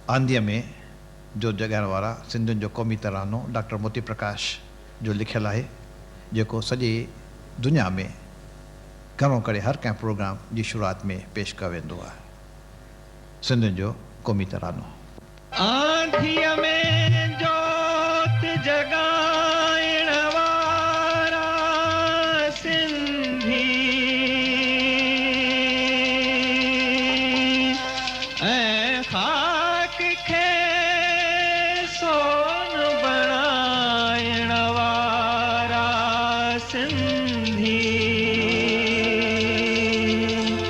आंधीअ में जो जॻाइण वारा सिंधियुनि जो क़ौमी तरानो डॉक्टर मोती प्रकाश जो लिखियलु आहे, जेको सॼी दुनिया में घणो करे हर कंहिं प्रोग्राम जी शुरूआति में पेश कयो वेंदो आहे। सिंधियुनि जो क़ौमी तरानो। आंधीअ में जोत जगाइण वारा सिंधी ऐं खाक खे सोन बणाइण वारा सिंधी।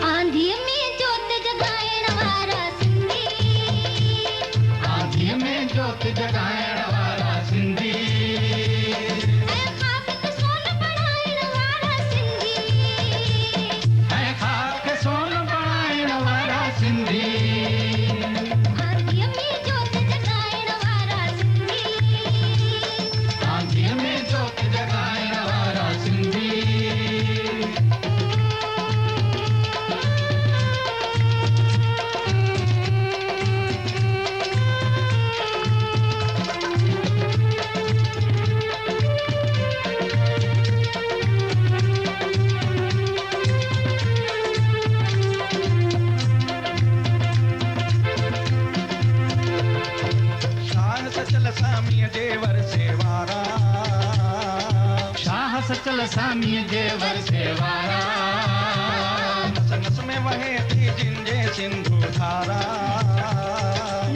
आंधीअ में जोत जगाइण वारा सिंधी, आंधीअ में जोत जगाइण वारा सिंधी ऐं खाक खे सोन बणाइण वारा सिंधी, ऐं खाक सोन बणाइण वारा सिंधी। आंधीअ में जोत जगाइण वारा सिंधी, आंधीअ में जोत जगाइण वारा सिंधी। शाह सचल सामीअ जे वरसे वारा, शाह सचल सामीअ जे वरसे वारा। नस नस में वहे थी जिंजे सिंधु धारा,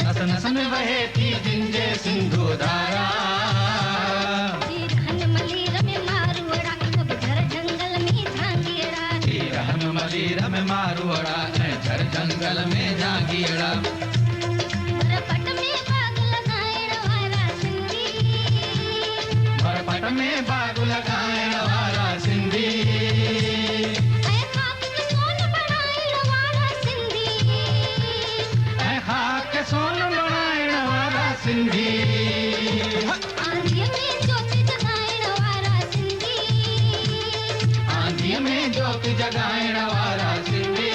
नस नस में वहे थी जिंजे सिंधु धारा। रहन मलीर में मारूअड़ा सब घर जंगल में झांगीअड़ा, रहन मलीर में मारूअड़ा ऐं झर जंगल में झांगीअड़ा। मरपट में बाग लगाइण वारा सिंधी, मरपट में बाग लगाइण वारा सिंधी ऐं खाक खे सोन बणाइण वारा सिंधी, ऐं खाक सोन बणाइण वारा सिंधी। आंधीअ में जोत जगाइण वारा सिंधी, आंधीअ में जोत जगाइण वारा सिंधी।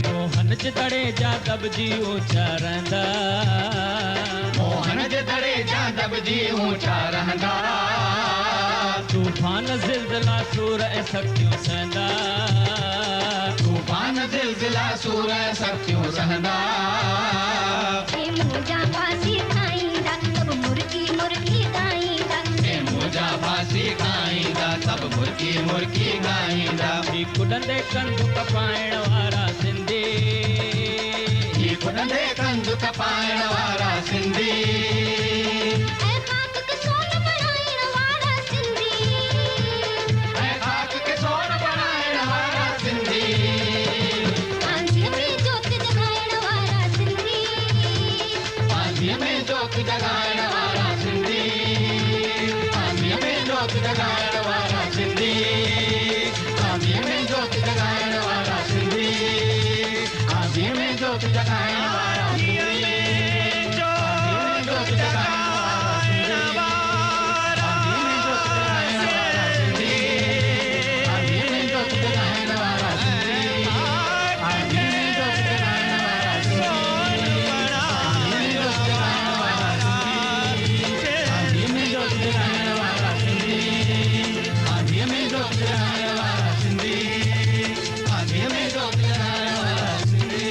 मोहन जे दड़े जा दबजी ऊंचा रहंदा, मोहन जे दड़े जा दबजी ऊंचा रहंदा। तूफान ज़िलज़िला सूर ऐं शक्तियूं सहंदा, तूफान ज़िलज़िला सूर ऐं शक्तियूं सहंदा। हे मुंहिंजा फासी खाईंदा सभु मुर्गी मुर्गी ॻाईंदा, हे मुंहिंजा फासी खाईंदा सभु मुर्गी मुर्गी ॻाईंदा। ही कुॾंदे कंदुक पाइण वारा सिंधी, ही कुॾंदे कंदुक पाइण वारा सिंधी। ऐं खाक खे सोन बणाइण वारा सिंधी, ऐं खाक खे सोन बणाइण वारा सिंधी। आंधीअ में जोत जगाइण वारा सिंधी, आंधीअ में जोत जगाइण वारा सिंधी, आंधीअ में जोत जगाइण वारा सिंधी, आंधीअ में जोत जगाइण वारा सिंधी, आंधीअ में जोत जगाइण वारा सिंधी, जोत जगाइण वारा सिंधी, आंधीअ में जोत जगाइण वारा सिंधी, आंधीअ में जोत जगाइण वारा सिंधी, आंधीअ में जोत जगाइण वारा सिंधी, आंधीअ में जोत जगाइण वारा सिंधी, आंधीअ में जोत जगाइण वारा सिंधी।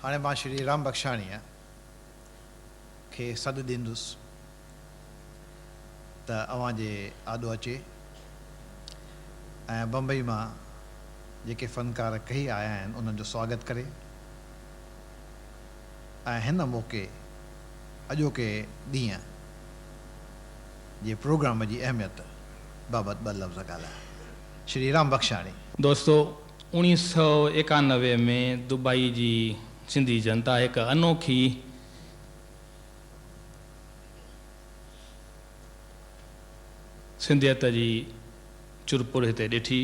हाणे मां श्री राम बख्शाणीअ खे सॾु ॾींदुसि त अव्हां जे आॾो अचे ऐं बम्बई मां जेके फ़नकार कही आया आहिनि उन्हनि जो स्वागत करे ऐं हिन मौक़े अॼोके ॾींहं जे प्रोग्राम जी अहमियत बाबति ॿ लफ़्ज़ ॻाल्हाए। श्री राम बख्शाणी। दोस्तों 1991 में दुबई जी सिंधी जनता एक अनोखी सिंधियत जी चुरपुर हिते ॾिठी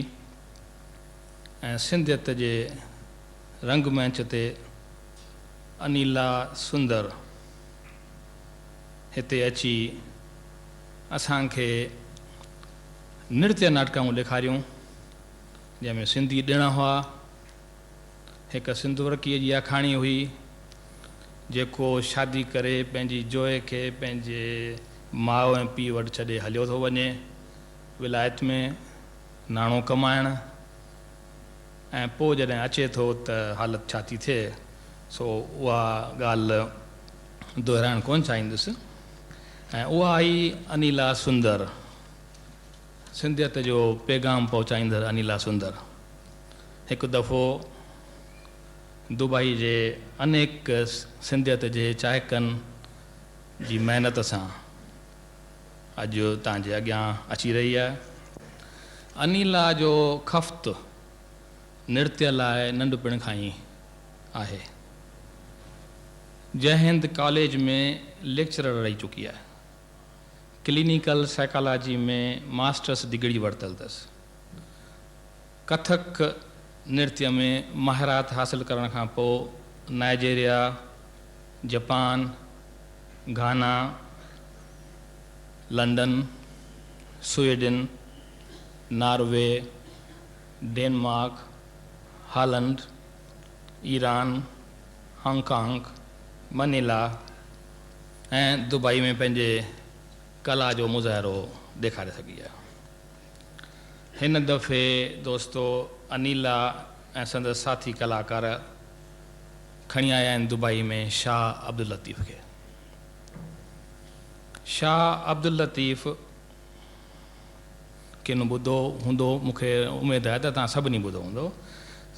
ऐं सिंधियत जे रंगमंच ते अनिला सुंदर हिते अची असांखे नृत्य नाटकाऊं ॾेखारियूं जंहिंमें सिंधी ॾिण हुआ। हिकु सिंधुवरकीअ जी आखाणी हुई जेको शादी करे पंहिंजी जोइ खे पंहिंजे माउ ऐं पीउ वटि छॾे हलियो थो वञे विलायत में नाणो कमाइण, ऐं पोइ जॾहिं अचे थो त हालत छा थी थिए। सो उहा ॻाल्हि दोहिराइणु कोन चाहींदुसि। ऐं उहा आई अनिला सुंदर, सिंधियत जो पैगाम पहुचाईंदड़ अनिला सुंदर। हिकु दफ़ो दुबई जे अनेक सिंधियत जे चाहकनि जी महिनत सां अॼु तव्हांजे अॻियां अची रही आहे। अनिला जो ख़फ़्त नृत्य लाइ नंढपण खां ई आहे। जय हिंद कॉलेज में लेक्चरर रही चुकी आहे। क्लिनिकल साइकोलॉजी में मास्टर्स डिग्री वरितल अथसि। कथक नृत्य में महारत हासिल करण खां पोइ Nigeria, Japan, Ghana, London, Sweden, Norway, Denmark, Holland, Iran, Hong Kong, Manila ऐं दुबई में पंहिंजे कला जो मुज़ाहिरो ॾेखारे सघी आहे। हिन दफ़े दोस्तो अनिला ऐं संदसि साथी कलाकार खणी आया आहिनि दुबई में शाह अब्दुल लतीफ़ खे। शाह अब्दुल लतीफ़ किन ॿुधो हूंदो, मूंखे उमेदु आहे त तव्हां सभिनी ॿुधो हूंदो।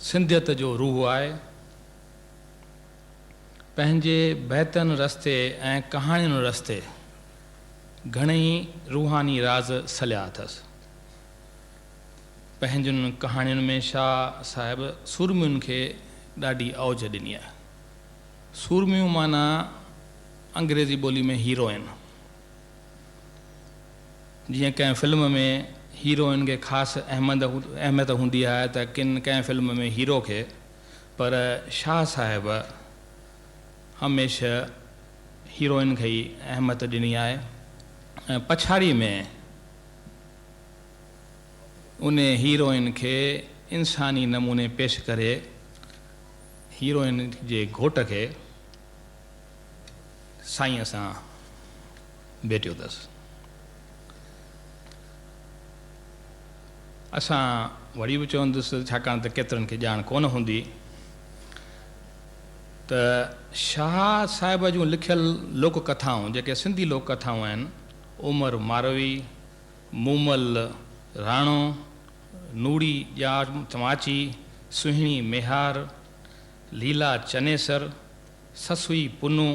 सिंधियत जो रूह आहे। पंहिंजे बैतनि रस्ते ऐं कहाणियुनि रस्ते घणेई रूहानी राज़ सलिया अथसि। पंहिंजनि कहाणियुनि में शाह साहिबु सुरमियुनि खे ॾाढी औज ॾिनी आहे। सुरमियूं माना अंग्रेज़ी ॿोली में हीरोइन। जीअं कंहिं फिल्म में हीरोइन खे ख़ासि अहमियत हूंदी आहे त कंहिं फिल्म में हीरो खे, पर शाह साहिब हमेशह हीरोइन खे ई अहमियत ॾिनी आहे। ऐं पछाड़ी में उन हीरोइन खे इंसानी नमूने पेश करे हीरोइन जे घोट खे साईंअ सां भेटियो अथसि। असां वरी बि चवंदुसि, छाकाणि त केतिरनि खे ॼाण कोन हूंदी, त शाह साहिब जूं लिखियल लोक कथाऊं जेके सिंधी लोक कथाऊं आहिनि, उमर मारवी, मूमल राणो, नूड़ी चमाची, सुहिणी मेहार, लीला चनेसर, ससुई पुनू,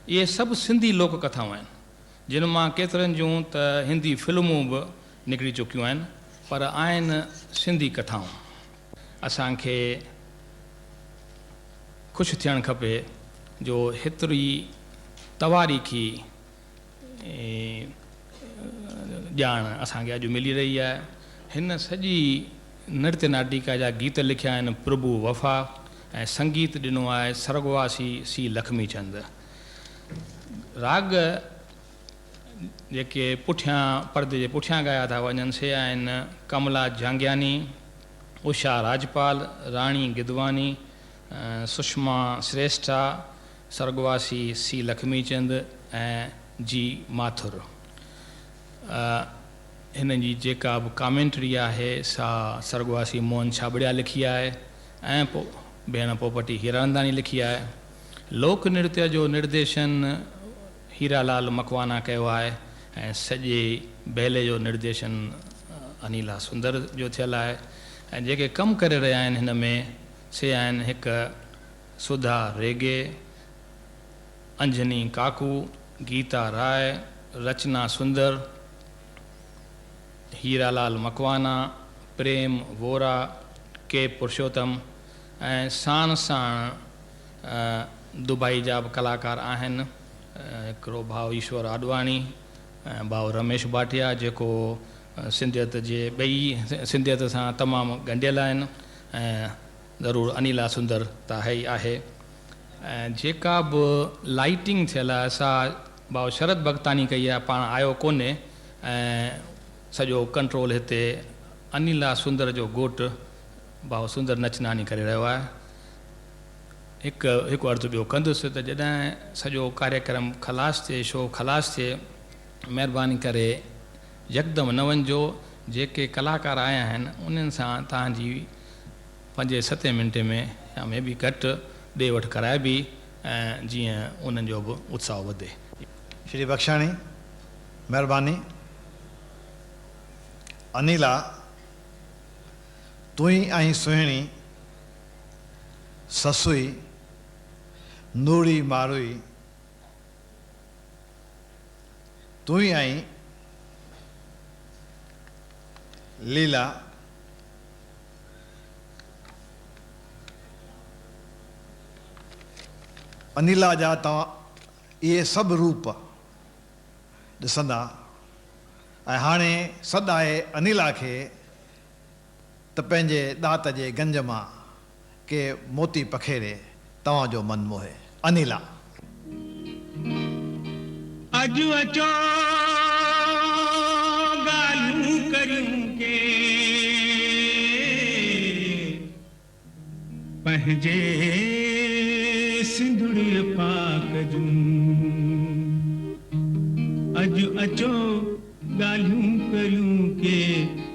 इहे सभु सिंधी लोक कथाऊं आहिनि जिन मां केतिरनि जूं त हिंदी फिल्मूं बि निकिरी चुकियूं आहिनि, पर आहिनि सिंधी कथाऊं। असांखे ख़ुशि थियणु खपे जो हेतिरी तवारीख़ी ॼाण असांखे अॼु मिली रही आहे। हिन सॼी नृत्य नाटिका जा गीत लिखिया आहिनि प्रभु वफ़ा ऐं संगीत ॾिनो आहे सर्गवासी सी लक्ष्मीचंद। राग जेके पुठियां पर्दे जे पुठियां ॻाया था वञनि से आहिनि कमला जांगियानी, उषा राजपाल, राणी गिदवानी, सुषमा श्रेष्ठा, सर्गवासी सी लक्ष्मीचंद ऐं जी माथुर। हिन जी जेका बि कॉमेंट्री आहे सा सर्गवासी मोहन छाबड़िया लिखी आहे ऐं भेण पोपटी हीरानंदानी लिखी आहे। लोक नृत्य जो निर्देशन हीरालाल मकवाना कयो आहे ऐं सॼे बैले जो निर्देशन अनिला सुंदर जो थियल आहे। ऐं जेके कमु करे रहिया आहिनि हिन में से आहिनि हिकु सुधा रेगे, अंजनी काकू, गीता राय, रचना सुंदर, हीरालाल मकवाना, प्रेम वोरा, के पुरुषोत्तम ऐं साण साण दुबई जा बि कलाकार आहिनि। हिकिड़ो भाउ ईश्वर आडवाणी ऐं भाउ रमेश भाटिया जेको सिंधियत जे ॿई सिंधियत सां तमामु ॻंढियल आहिनि ऐं ज़रूरु अनिला सुंदर त आहे ई आहे। ऐं जेका बि लाइटिंग थियल आहे असां भाउ शरद भगतानी कई आहे, पाण आयो कोन्हे, ऐं सॼो कंट्रोल हिते अनिला सुंदर जो घोटु भाउ सुंदर नचनानी करे रहियो आहे। हिकु अर्ज़ु ॿियो कंदुसि त जॾहिं सॼो कार्यक्रम ख़लासु थिए, शो ख़लासु थिए, महिरबानी करे यकदमि न वञिजो। जेके कलाकार आया आहिनि उन्हनि सां तव्हांजी 5-7 मिंटे में या में बि घटि ॾे वठि कराए बि, ऐं जीअं उन्हनि जो बि उत्साह वधे। श्री बख्शाणी महिरबानी। अनिला तूं ई आहीं सुहिणी, ससुई नूरी मारुई, तूं ई आहीं लीला अनिला जा तव्हां इहे सभु रूप ॾिसंदा। ऐं हाणे सॾु आहे अनिला खे त पंहिंजे ॾात जे गंज मां के मोती पखेरे तव्हांजो मन मोहे। अनिला अॼु अचो ॻाल्हियूं करियूं के पंहिंजे सिंधुड़ीअ पाक जूं। अॼु अचो ॻाल्हियूं करियूं के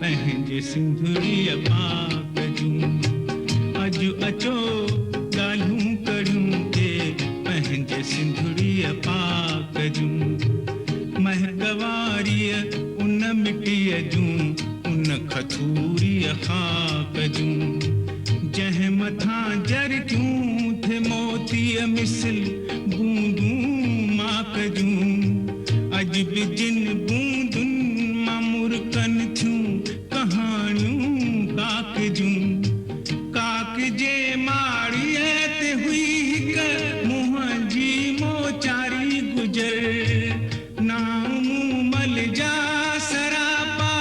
पंहिंजे सिंधुड़ीअ पाक जूं। अॼु अचो ॻाल्हियूं करियूं के पंहिंजे सिंधुड़ीअ पाक जूं। महकवारीअ उन मिटीअ जूं, उन खथूरीअ खाक जूं, जंहिं मथां जरकियूं थे मोतीअ मिसल बूंदूं माक जूं। अॼु बि जिन बूंदुनि मां मुर्कनि थियूं कहाणियूं काक जूं। काक जे माड़ीअ ते हुई हिक मुंहं जी मोचारी गुजर, नामूमल जा सरापा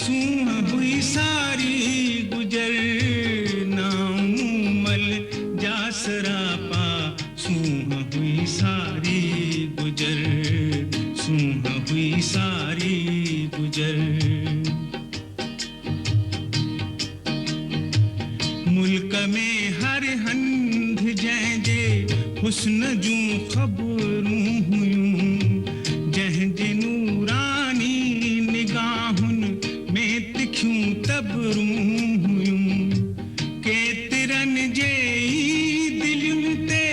सूंह हुई सारी गुजर। नामूमल जा सरापा सूंह हुई सारी गुजर, सूंह हुई सारी गुजर। मुल्क में हर हंध जंहिंजे हुस्न जूं ख़बरूं हुयूं, जंहिंजे नूरानी निगाहुनि में तिखियूं तबरूं हुयूं। केतिरनि जे दिलुनि ते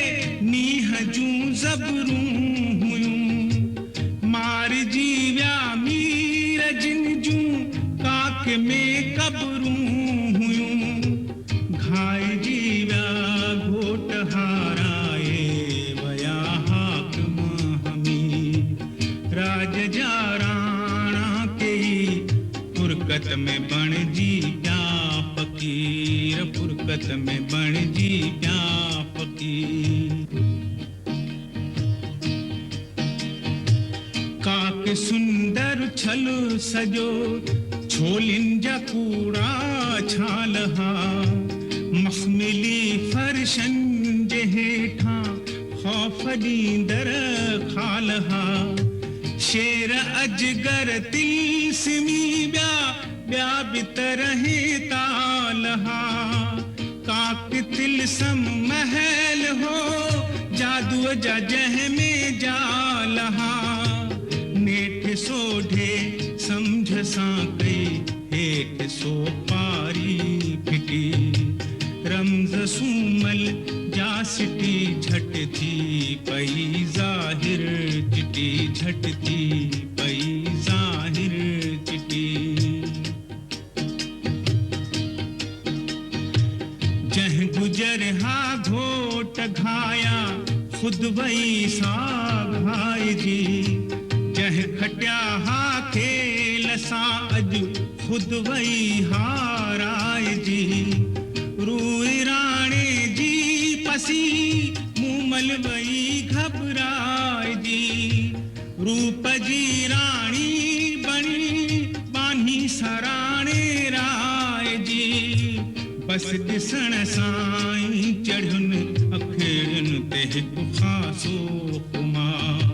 नीह जूं ज़बरूं हुयूं। मारिजी विया मीर जिन जूं काक में कबरूं हुयूं। घाइजी विया घोट हाराए वया हाकिम हमीर, राज जा राणा कई फुरकत में बणजी पिया फ़कीर, फुरकत में बणजी पिया फ़कीर। काक सुंदर छल सजो छोलिन जा कूड़ा छाल हा, मखमिली फर्शन जे हेठां खौफ ॾींदड़ खाल हा। शेर अजगर तिलस्मी ॿिया बि तरह ताल हा। काक तिलसम महल हो जादूअ जा जंहिंमें जाल हा। नेठ सोढे सम्झ सां कई हेठ सो पारी फिटी, रमज़ सूमल जा सिटी झट थी पई ज़ाहिर चिटी, झट थी पई ज़ाहिर चिटी। जंहिं गुजर हा घोट घाया खुद वई सां घाइजी, जंहिं खटिया हा खेल सां अॼु खुद वई हाराइजी। रूई राणे जी पसी मूमल वई घबराइजी, रूप जी राणी बणी बानी बस ॾिसण सां ई चढ़ुनि अखियुनि ते हिकु ख़ासो खुमार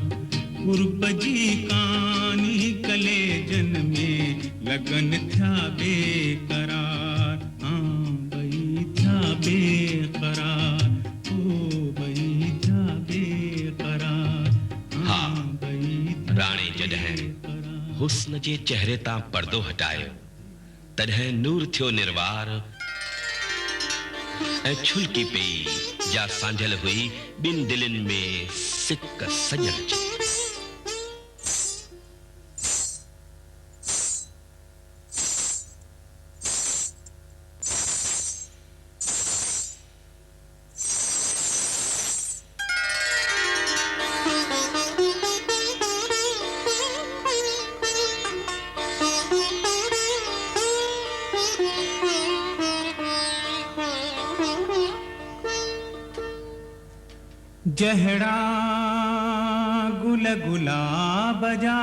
कुर्ब जी कानी कलेजन में लगन थिया बेकरार भई थिया बेकरार भई थिया बेकरार राणे जॾहिं हुस्न जे चेहरे तां पर्दो हटायो तॾहिं नूर थियो निर्वार ऐं छुलकी पई या सांझल हुई ॿिनि दिलनि में सिक सॼण जी जहड़ा गुल गुलाब जा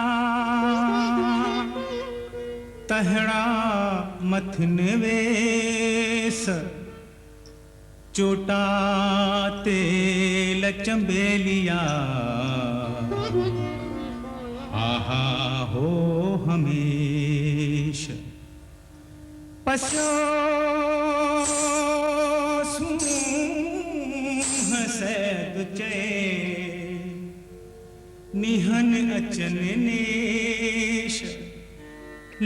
तहड़ा मथन वेस चोटा तेल चंबेलिया आहा हो हमेश पसो निहन अचन नेश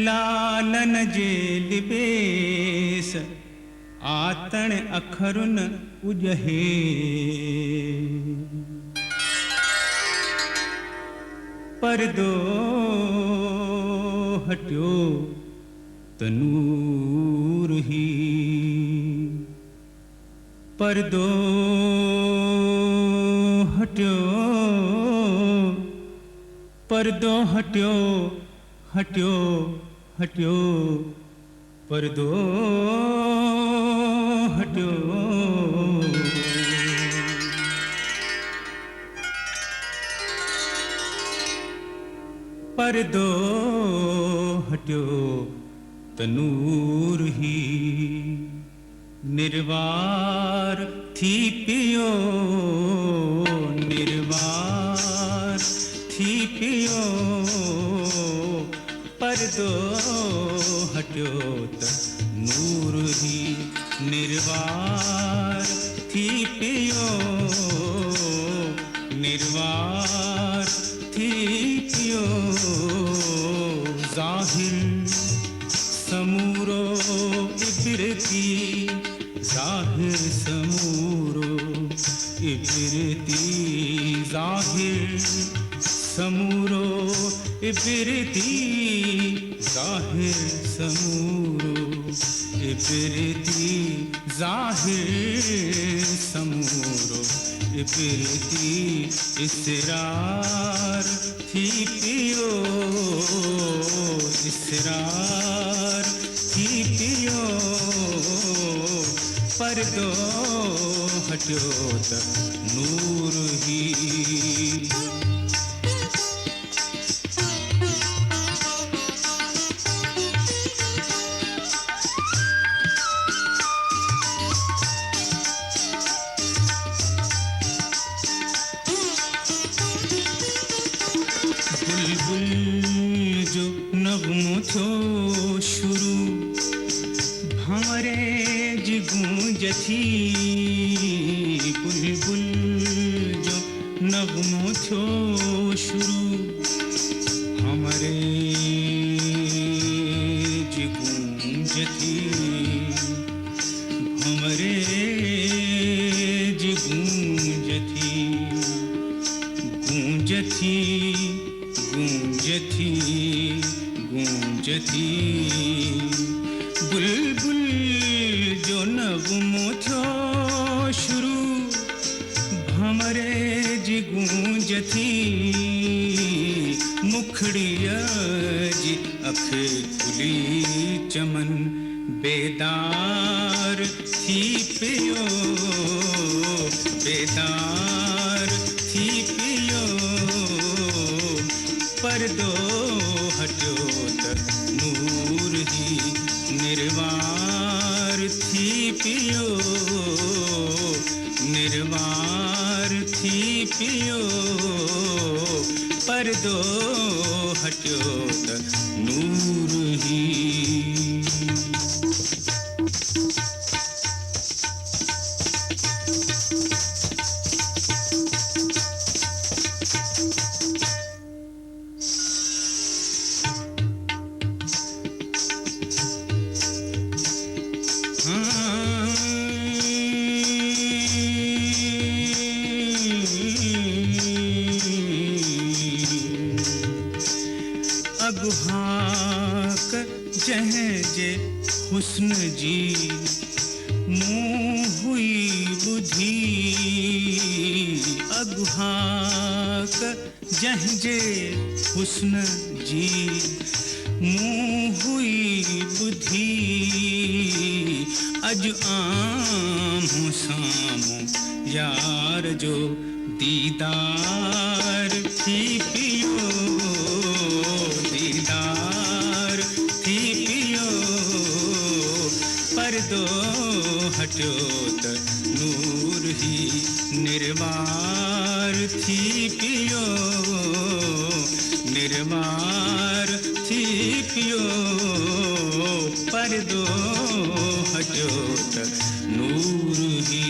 लालन जे लिबेस आतन अखरुन उजहे पर्दो हटियो तनूर ही पर्दो हटियो पर्दो हटियो हटियो हटियो पर्दो हटियो पर्दो हटियो तनूर ही निर्वार थी पियो निर्वार थी पियो पर्दो हटियो त नूर ही निर्वार थी पियो निर्वार थी पियो जाहिर समूरो इबरती जाहिर समूरो इबरती जाहिर समूरो इबरती जाहिर समूरो इबरती जाहिर समूरो इबरती इसरार थी पियो इसरार थी पियो पर्दो हटियो त नूर ही जो नगमो थो शुरू भंवरे जी गूंज थी बुलबुल जो नगमो थो शुरू भंवरे जी गूंज थी भंवरे जी गूंज थी गूंज थी गूंज थी गूंज थी बुलबुल जो नगमो थो शुरू भंवरे जी गूंज थी मुखड़िया जी अख खुली चमन बेदार थी पियो बेदार थी पियो पर्दो हटियो त नूर ही निर्वार थी पियो पियो पर्दो हटियो त नूर ही हुस्न जी मुँह हुई बुधी अगुहाक जहजे हुस्न जी मुँह हुई बुधी अज आमो सामो यार जो दीदार थी पियो दीदार थी पियो पर्दो हटियो त नूर ही निर्वार थी पियो निर्वार थी पियो पर्दो हटियो त नूर ही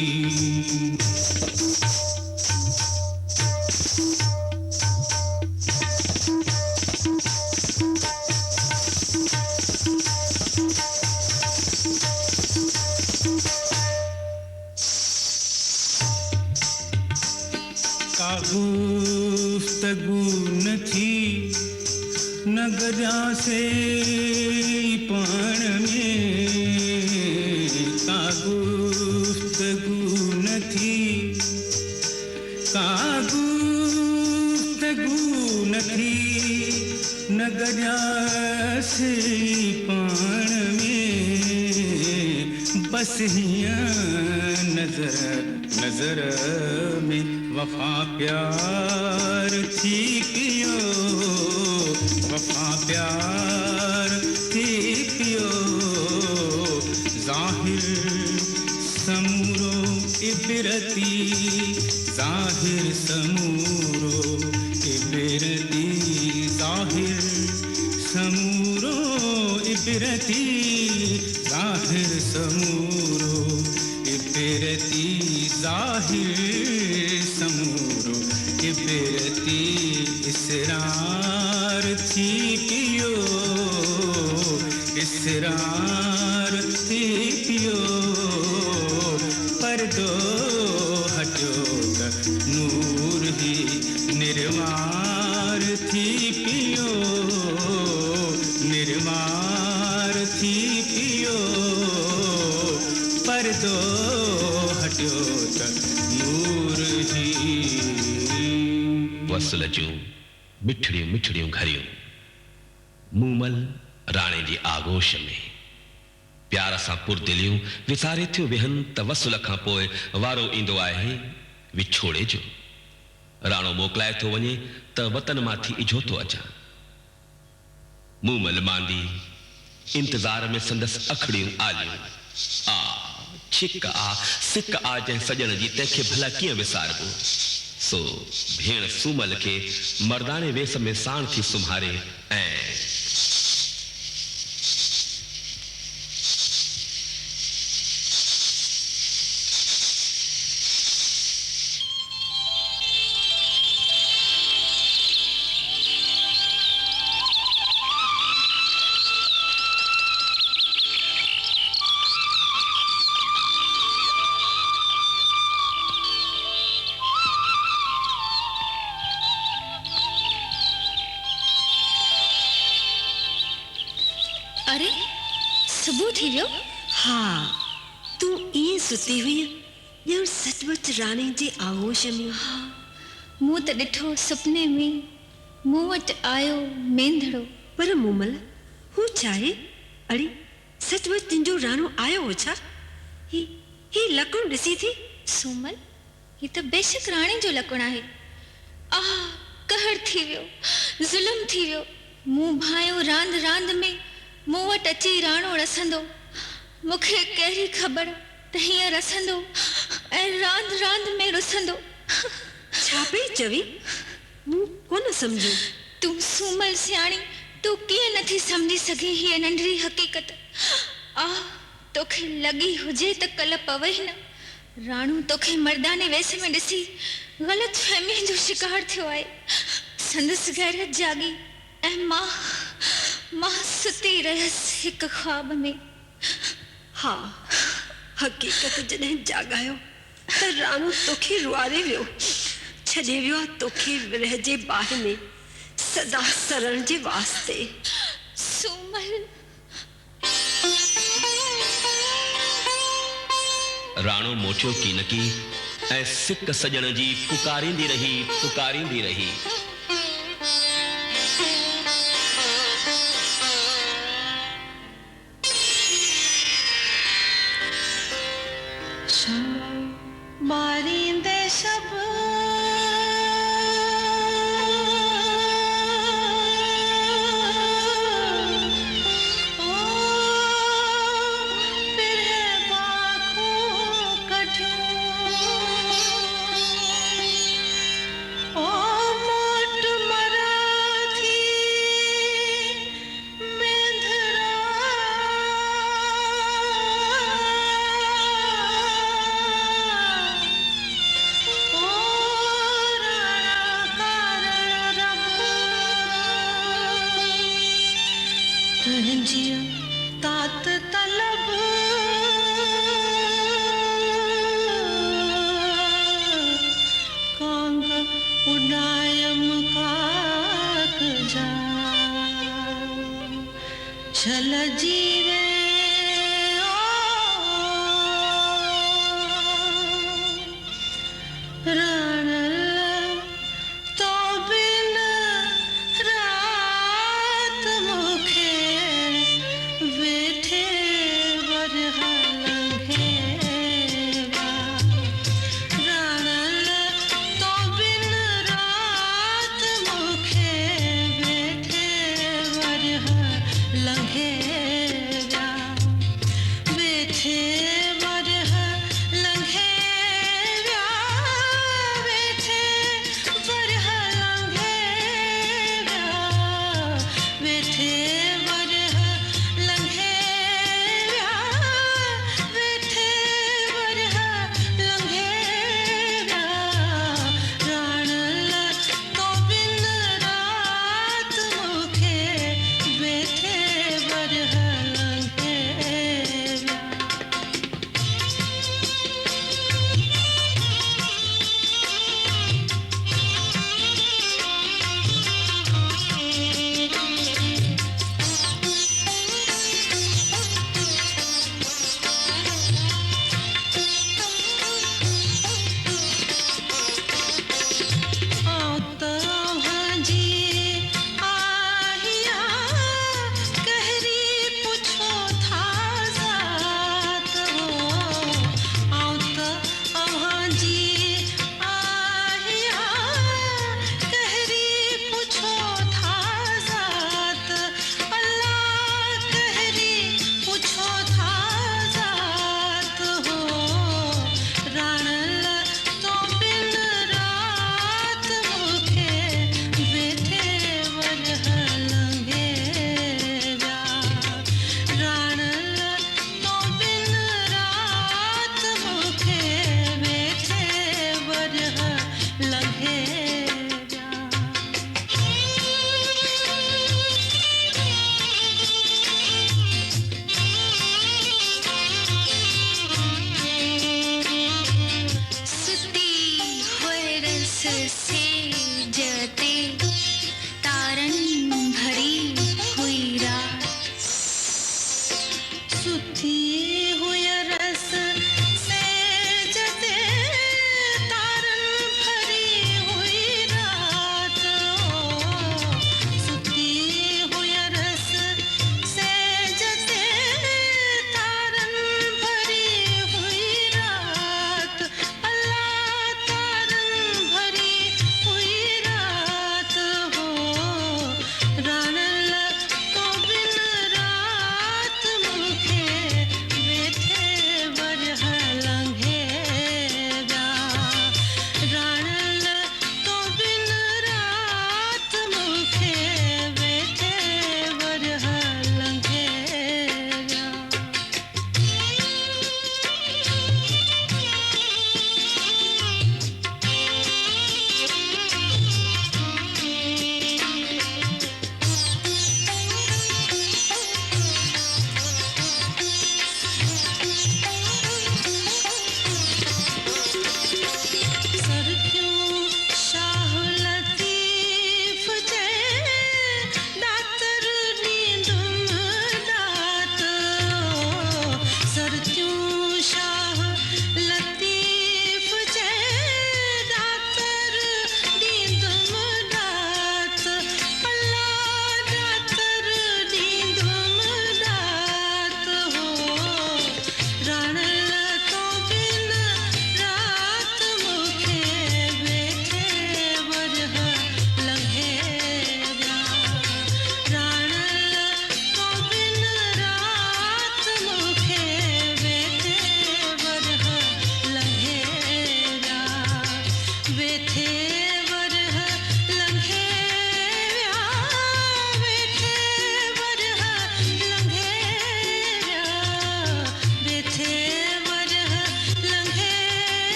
गुफ्तगू न थी नगरा से पण में का गुफ्तगू न थी का गुफ्तगू न थी नगरा से पण में बस हियां नजर नजर में वफा प्यार थी पियो वफा प्यार थी पियो जाहिर समूरो इबरती जाहिर समूरो इबरती जाहिर समूरो इबरती जाहिर समूरो इबरती जाहिर समूरो इबरती इसरार थी पियो इसरार थी पियो पर्दो हटियो त नूर ही निर्वार थी पियो निर्वार थी पियो पर्दो हटियो त नूर ही वसल जूं मिठड़ियूं मिठड़ियूं घरियूं मूमल राणे जी आगोश में प्यार सां पुरदिलियूं विसारे थियो वेहन त वसल खां पोइ वारो ईंदो आहे विछोड़े जो राणो मोकलाए थो वञे त वतन मां थी इझो थो अचां मूमल मांदी इंतज़ार में संदसि अखड़ियूं आलियूं आ छिक आ सिक आ जंहिं सजण जी तंहिंखे भला कीअं विसारबो सो भेण सूमल के मर्दाने वेस में साण थी सुम्हारे ऐं अरे सुबह थी वियो हाँ तू ये सुती हुई ॼण सचमुच राणी जे आगोश में मूं त ॾिठो सुपने में मूं वटि आयो मेंधड़ो पर मूमल हू चाहे अरे सचमुच तुंहिंजो राणो आयो हो छा ही लकड़ो ॾिसी थी सूमल ही त बेशक राणी जो लकुण आहे आह कहर थी वियो ज़ुल्म थी वियो मूं भायो रांद रांद में मूं वटि अची राणो रसंदो मूंखे कहिड़ी ख़बर त हीअं रसंदो ऐं रांद रांद में रुसंदो छा पई चवी? मूं कोन सम्झो। तूं सूमल सियाणी, तूं कीअं नथी सम्झी सघे हीअ नंढड़ी हक़ीक़त? तोखे लॻी हुजे त कल्ह पवई न, राणू तोखे मर्दाने वेस में ॾिसी ग़लत फहमी जो शिकार थियो आहे। संदसि गैरत जागी ऐं मां सुती रहियसि हिकु ख्वाब में। हा, हक़ीक़त जॾहिं जाॻायो त राणू तोखे रुआरे वियो, छॾे वियो आहे तोखे विरह जे बाहि में सदा सरण जे वास्ते। सूमल, राणो मोटियो की न की ऐं सिक सजण जी पुकारींदी रही। मारींदे शब तात तलब कांग उडायम काक जा छल जीवे रणल तो बिन रात मुखे वेठे वरहल घेवा रणल तो बिन रात मुखे वेठे वरहल घेवा वेठे वरहल घेवा वेठे वरहल घेवा वेठे वरहल घेवा वेठे वरहल घेवा रणल तो बिन रात मुखे वेठे वरहल घेवा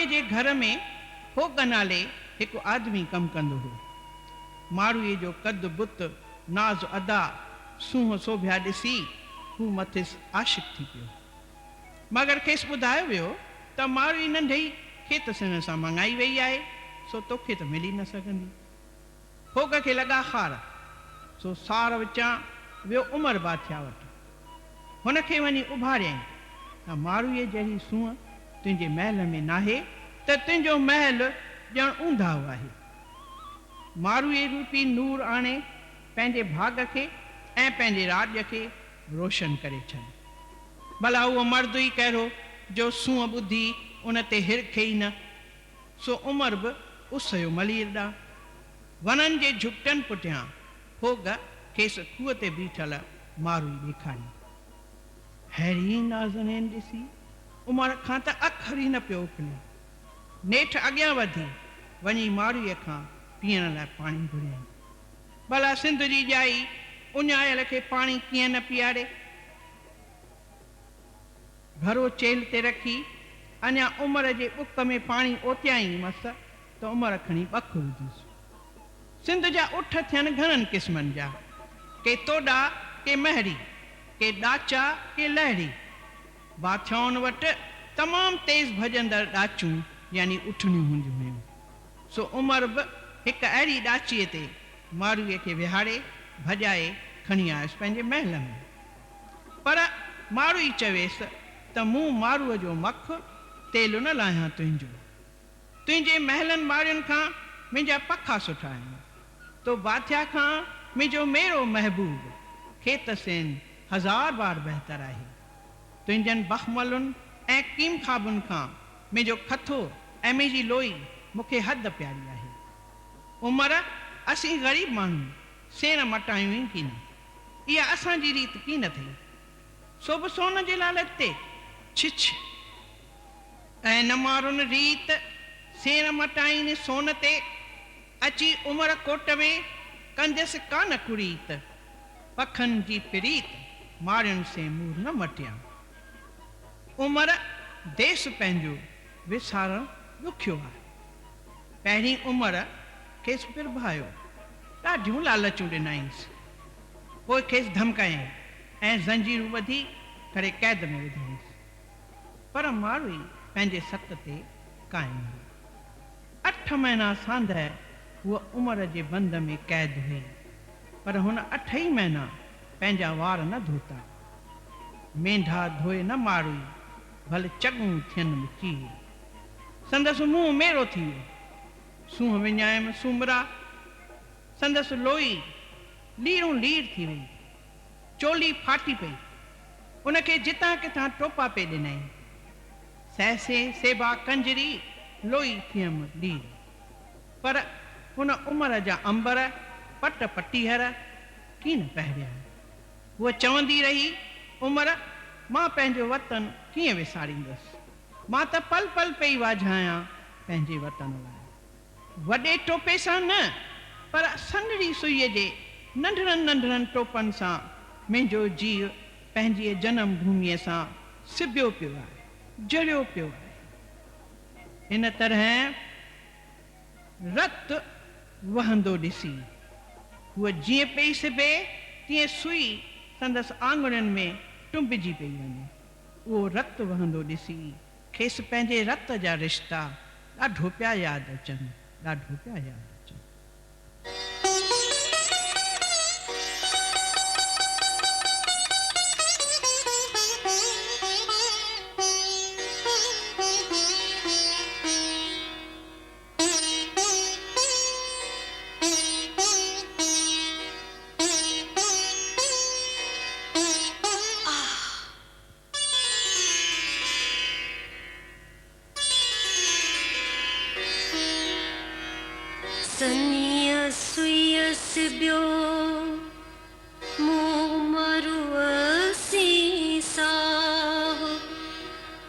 मारूए जे घर में होग नाले हिकु आदमी कमु कंदो हो। मारूए जो कद बुत नाज़ अदा सूंहं सोभिया ॾिसी हू मथिस आशिक थी पियो, मगर खेसि ॿुधायो वियो त मारूई नंढे ई खेत सिन सां मंगाई वई आहे, सो तोखे त मिली न सघंदी। होग खे लॻा खार, सो सार विचां वियो उमर बादशाह वटि। हुनखे वञी उभारियईं त मारूए जहिड़ी सूंहं तुंहिंजे महल में नाहे त तुंहिंजो महल ॼण ऊंधाउ आहे। मारूए रूपी नूर आणे पंहिंजे भाग खे ऐं पंहिंजे राज्य खे रोशन करे छॾ। भला उहो मर्द ई कहिड़ो जो सूंहं ॿुधी उन ते हिरखे ई न। सो उमर बि उसयो मलीर ॾांहुं वननि जे झुपटनि पुठियां होग खेसि खूह ते बीठल मारूई ॾेखारी। हैरीन नाज़रीन ॾिसी उमर खां त अखर ई न पियो उकिले। नेठि अॻियां वधी वञी मारूईअ खां पीअण लाइ पाणी घुरियईं। भला सिंध जी ॼाई उञायल खे पाणी कीअं न पीआरे। घरो चेल ते रखी अञा उमर जे बुक में पाणी ओतियाई मस त उमर खणी बख विधीसि। सिंध जा उठ थियनि घणनि क़िस्मनि जा, के तोॾा के महरी, के ॾाचा के लहरी। बादशाहनि वटि तमामु तेज़ भॼंदड़ ॾाचूं यानी उठणियूं हूंदियूं हुयूं। सो उमर बि हिकु अहिड़ी ॾाचीअ ते मारूईअ खे विहारे भॼाए खणी आयुसि पंहिंजे महल में। पर मारूई चवेसि त मूं मारूअ जो मख तेल न लाहियां तुंहिंजो। तुंहिंजे महलनि मारियुनि खां मुंहिंजा पखा सुठा आहिनि। तो बादशाह खां मुंहिंजो मेरो महबूब खेतसेन 1000 बार बहितर आहे। तुंहिंजनि बखमलुनि ऐं कीम खाबुनि खां मुंहिंजो खथो ऐं मुंहिंजी लोई मूंखे हद प्यारी आहे। उमर असीं ग़रीब माण्हू सेण मटायूं ई की न, इहा असांजी रीत की न थी। सो बि सोन जे लालच ते छिछ ऐं न मारुनि रीत सेण मटाईनि सोन ते अची उमर कोट में कंदसि कान कुरीत। पखनि जी प्रीत मारियुनि से मूर न मटिया। उमर देश पंहिंजो विसारण ॾुखियो आहे। पहिरीं उमर खेसि पिरभायो, ॾाढियूं लालचूं ॾिनाईंसि। पोइ खेसि धमकायईं ऐं ज़ंजीरूं ॿधी करे क़ैद में विधाईंसि। पर मारूई पंहिंजे सत ते क़ाइमु हुई। 8 महीना सांदहि हूअ उमर जे बंद में क़ैद हुई, पर हुन 8 ई महीना पंहिंजा वार न धोता। मेंढा धोए न मारूई, भले चङूं थियनि में चीर। संदसि मुंहुं मेरो थी वियो, सूंहं विञायम सूमरा। संदसि लोई लीरूं लीर थी वई, चोली फाटी पई। उनखे जितां किथां टोपा पे ॾिनई। सहसे सेबा कंजरी लोई थियम लीर। पर हुन उमर जा अंबर पट पटीहर कीन पहिरिया। उहा चवंदी रही, उमर मां पंहिंजो वतन कीअं विसारींदसि। मां त पल पल पई वाझायां पंहिंजे वतन लाइ। वॾे टोपे सां न, पर सनड़ी सुईअ जे नंढड़नि नंढड़नि टोपनि सां मुंहिंजो जीउ पंहिंजी जनम भूमीअ सां सिबियो पियो आहे, जड़ियो पियो आहे। इन तरह रत वहंदो ॾिसी हूअ जीअं पई सिबे तीअं सुई संदसि आंगुरनि में टुंबिजी पई वञे। उहो रत वहंदो ॾिसी खेसि पंहिंजे रत जा रिश्ता ॾाढो पिया यादि अचनि, ॾाढो पिया यादि अचनि। सनिया सुईया सिबियो मुंह मरुआ सीसा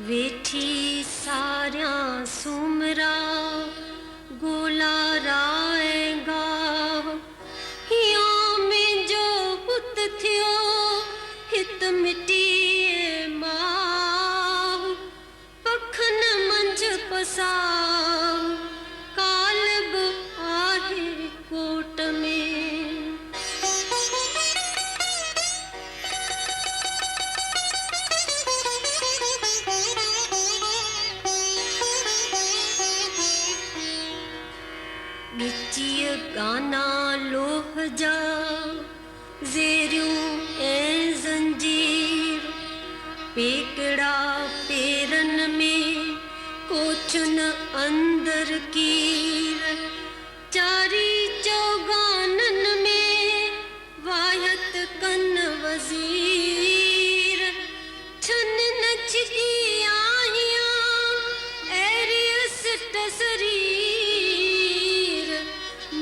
वेठी सारिया सुमरा गोला राएगा या में जो पुत थियो हित मिटी मां पखन मंझ पसा गिचिय गाना लोह जा ज़ेरियूं ऐं ज़ंजीर पेकड़ा पेरन में कोचुन अंदर कीर चारी चौगानन में वायत कन वज़ीर छन नचगी आहियां एरियस तसरीर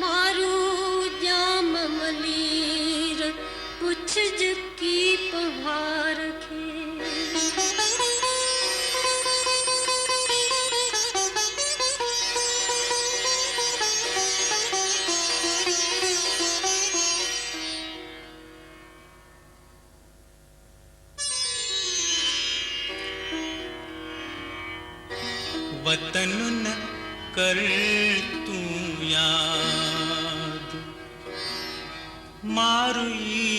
मारू जाम मलीर पुछ की पहाड़ खे वतन न कर तू याद मारुई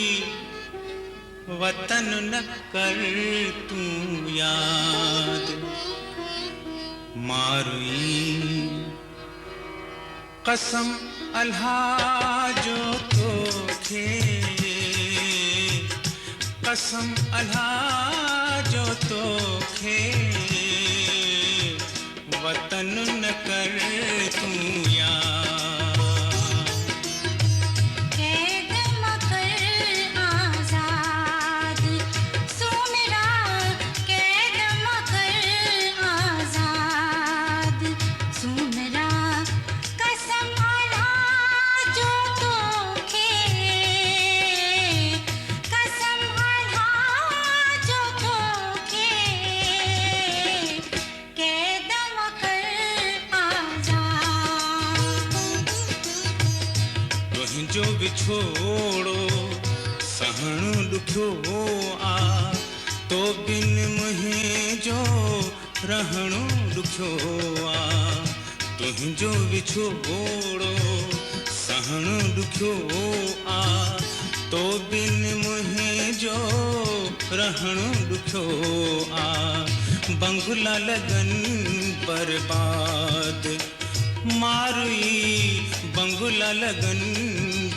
वतन न कर तू याद मारुई कसम अल्लाह जो तो थे कसम अल्लाह जो तो थे वतन न कर तू याद कैद मकर आजाद सुमरा कैद मकर आजाद सुमरा कसम अल्लाह जो तो खे कसम अल्लाह जो तो खे कैद जो विछोड़ो सहण दुखो आ तो बिन मुहे जो रहणो दुखो आ तुझो विछोड़ो सहण दुखो आ तो बिन मुहे जो रहणो दुखो आ बंगला लगन बर्बाद मारुई बंगला लगन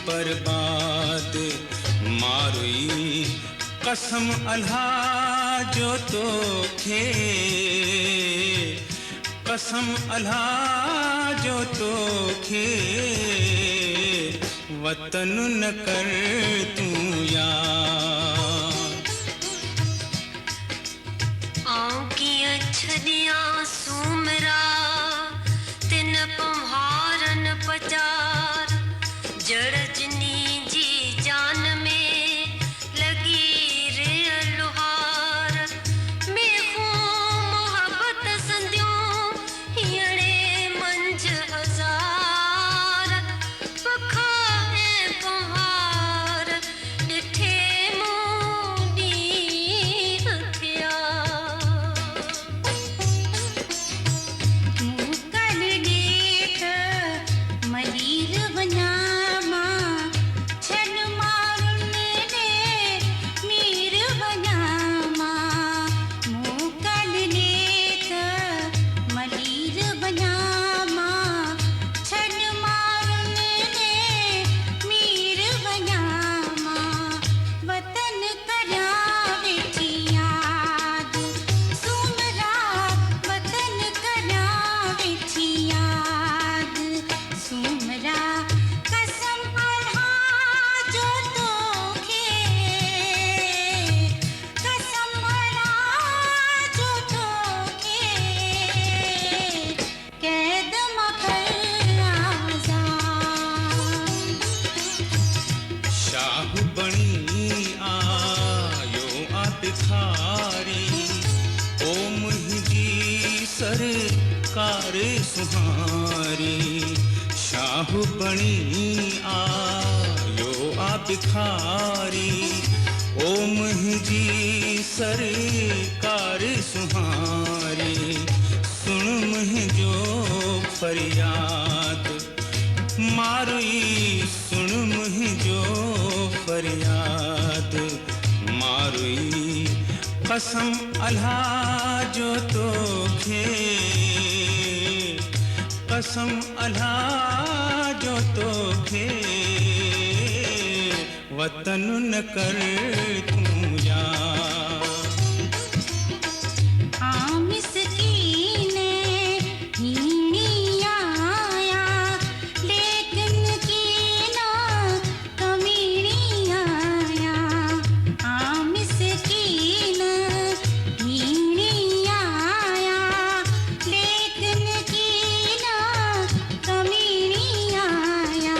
बर्बाद मारुई कसम अल्लाह जो तो खे कसम अल्लाह जो तो खे वतन न कर तू याद आऊं किया छदिया सुमरा तिन पम्हारन पचार जड़जनी जी जान में लगी रे लुहार मेखो मोहब्बत संदियों हियड़े मंझ हजार पखा ऐं पम्हार ॾिठे मूं ॾींहं थिया मलीर वञामा छन मारुन ने मीर वञामा मोकल लेख मलीर वञामा छन मारुन ने मीर वञामा वतन करिया वेठी याद सुमरा वतन करिया वेठी याद सुमरा कसम अल्लाह जो तो खे कसम अल्लाह जो तो खे कैद मकर आजाद शाह बणी आयो आ भिखारी ओ मुंहिंजी सरकार सुहारी शाह बणी आयो आ भिखारी ओ मुंहिंजी सरकार सुहारी सुन मुंहिंजो फरियाद मारुई सुन मुंहिंजो फरियाद मारुई कसम अल्लाह जो तो खे कसम अल्लाह खे वतन न कर तू याद आमिस कीने हीनी आया लेकिन कीना कमीनी आया आमिस कीना हीनी आया लेकिन कीना कमीनी आया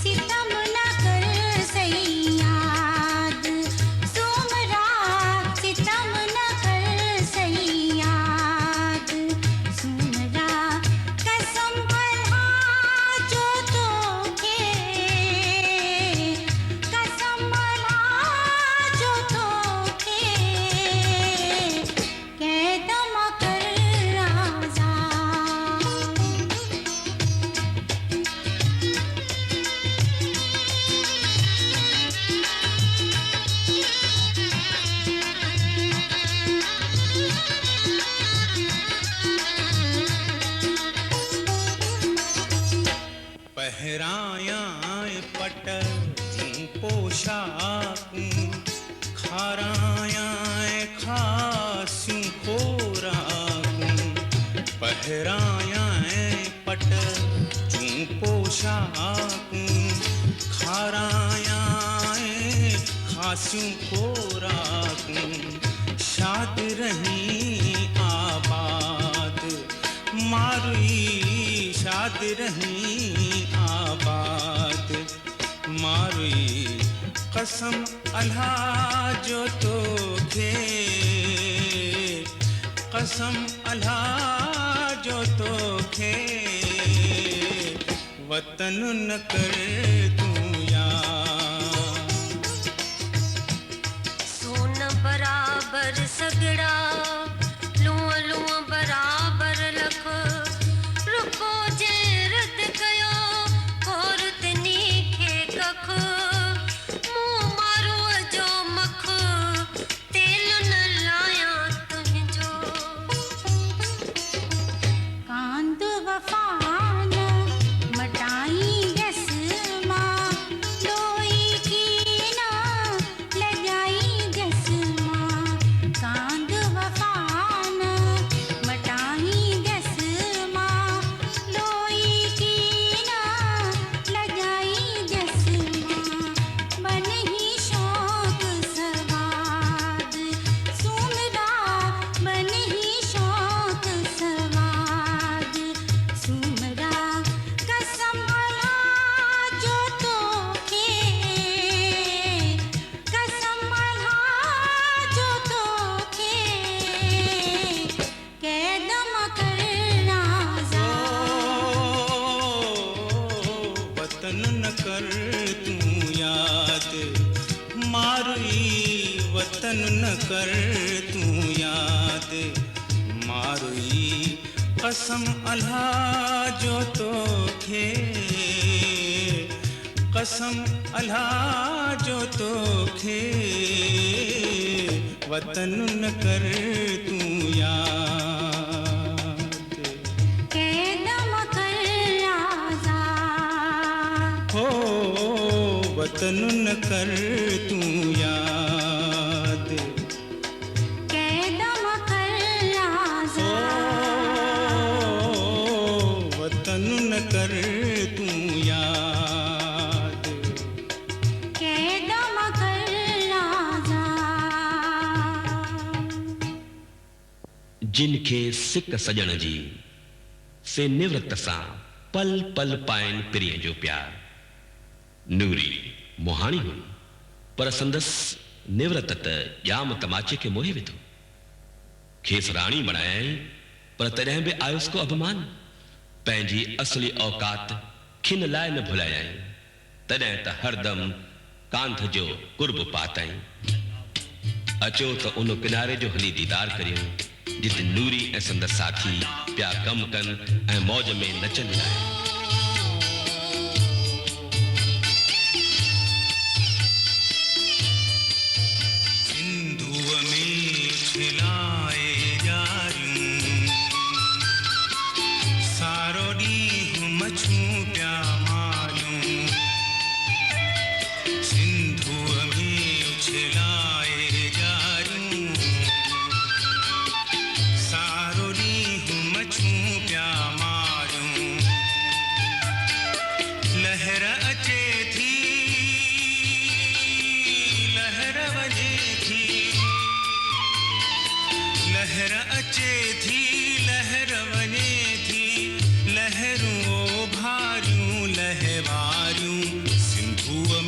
सितम न कर सैयाद सुमरा सितम न कर सैयाद सुमरा कसम भला जो तोखे कसम भला जो तोखे कैदम कर राजा पहराया पट पोशाक खाराया खास्यूं खोराक पहराया पट पोशाक खाराया खास्यूं खोराक शाद रही आबाद मारुई शाद रही आबाद मारुई कसम अल्लाह जो तोखे कसम अल्लाह जो तोखे वतन न कर तू याद सोन बराबर सगड़ा लूं लूं बराबर लख रुको जे रद कयो कोरत नीखे कख मुंह मारो जो मख तेल न लाया तुंहिंजो कांद वफान मटाई गस मां लोई कीना लगाई गस मां कांद वफान मटाई गस मां लोई कीना लगाई गस मां बन ही शौक सवाद सुमरा बन ही शौक सवाद सुमरा कसम भला जो तोखे कसम भला जो तोखे कैदम कर राजा वतन न कर तू याद मारुई वतन न कर तू याद मारुई कसम अल्लाह जो तोखे कसम अल्लाह जो तोखे वतन न कर तू याद कैदम कर राजा हो वतन न कर तू याद कैदम कर राजा वतन न कर तू याद कैदम कर राजा जिनखे सिक सजण जी से निवृत्त सां पल पल पाइन प्रिय जो प्यार नूरी मोहाणी हुई पर संदस निवृत्त त जाम तमाचे के मोहे विधो खेस राणी बणायाई पर तॾहिं बि आयुस को अभिमान पंहिंजी असली औकात खिन लाइ न भुलायाई तॾहिं त हरदम कांध जो कुर्ब पाताई अचो त उन किनारे जो हली दीदार करियूं जिते नूरी ऐं संदसि साथी पिया कम कनि ऐं मौज में नचनि लाइ सिंधुअ में खिलाए जारियूं सारो ॾींहुं मछूं पिया मारियूं वारियूं सिंधुअ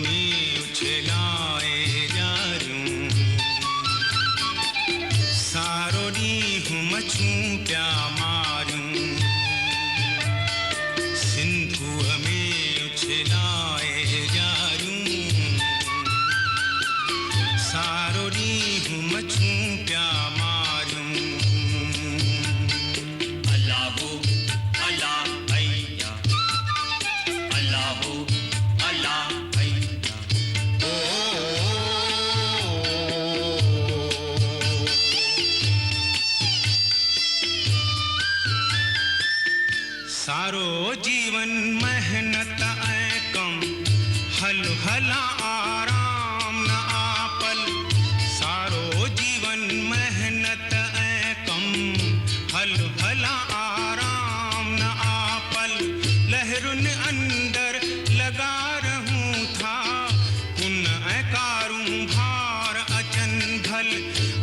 में उछलाए यारियूं सारो ॾींहुं मछूं पिया मारियूं सिंधुअ में उछलाए यारियूं सारो ॾींहुं मछूं पिया मारियूं अल्लाहु अल्लाह अय्या अल्लाहु अल्लाह अय्या सारो जीवन मेहनत ऐं कम हल हला आराम न आपल सारो जीवन मेहनत ऐं कम हल हला आराम न आपल लहरुनि अंदर लगा रहूं था कुन ऐं कारूं भार अचन भल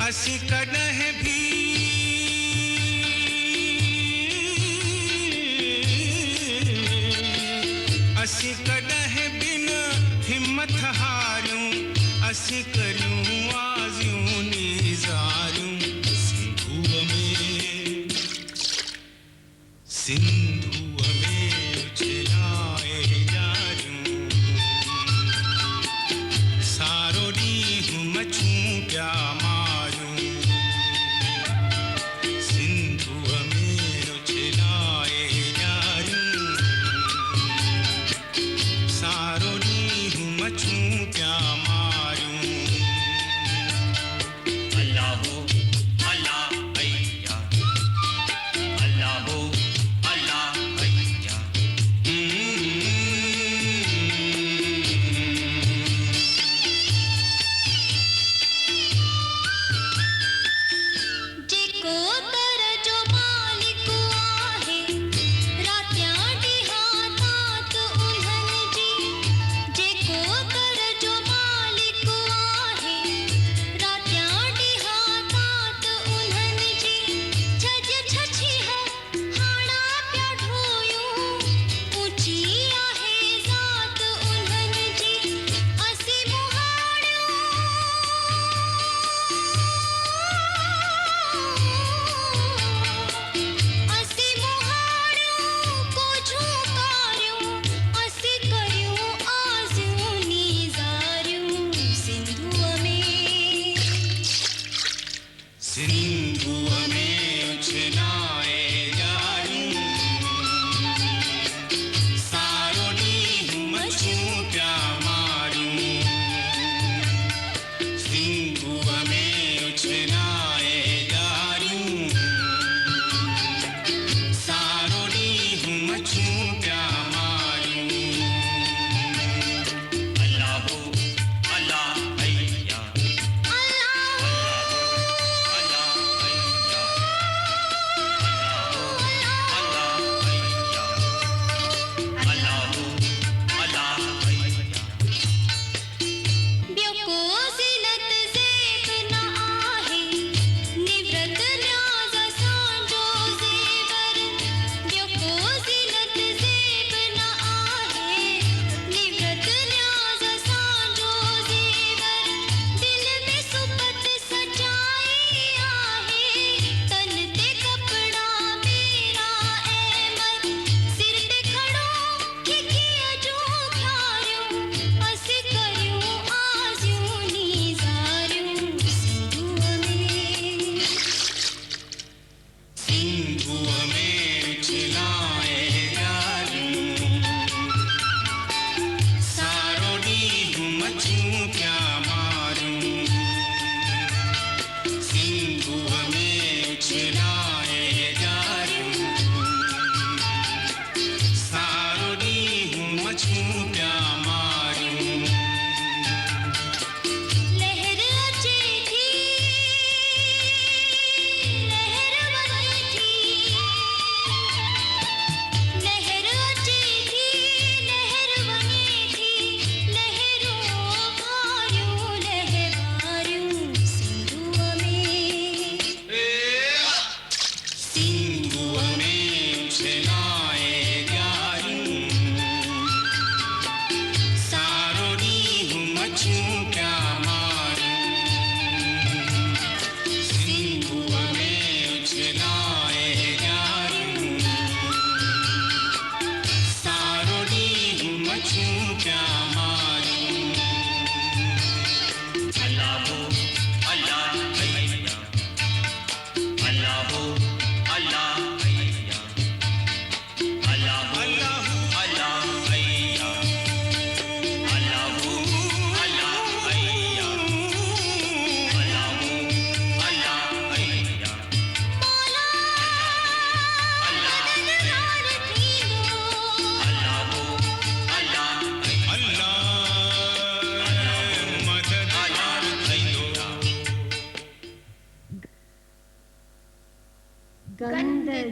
असीं कॾहिं भी असीं कॾहिं बिन हिम्मत हारियूं असीं करियूं आज़ियूं नीज़ारियूं सिंधुअ में उछलाए यारियूं सारो ॾींहुं मछूं पिया मारियूं सिंधुअ में उछलाए यारियूं सारो ॾींहुं मछूं पिया मारियूं अल्लाहु अल्लाह अय्या अल्लाहु अल्लाह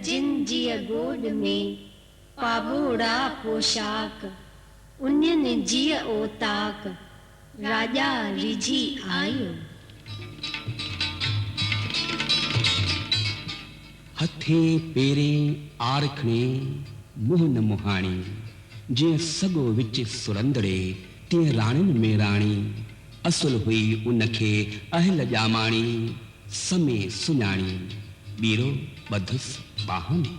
जिन जीअ गोड में पाबोड़ा पोशाक उन्यन जीअ ओताक राजा रिझी आयो। हथे पेरे आरखणे मुंह न मुहाणी जीअं सॻो विच सुरंदड़े तीअं राणियुनि में राणी असुल हुई उनखे अहल ॼामाणी समय सुञाणी ॿीरो ॿधुस बाहुं में।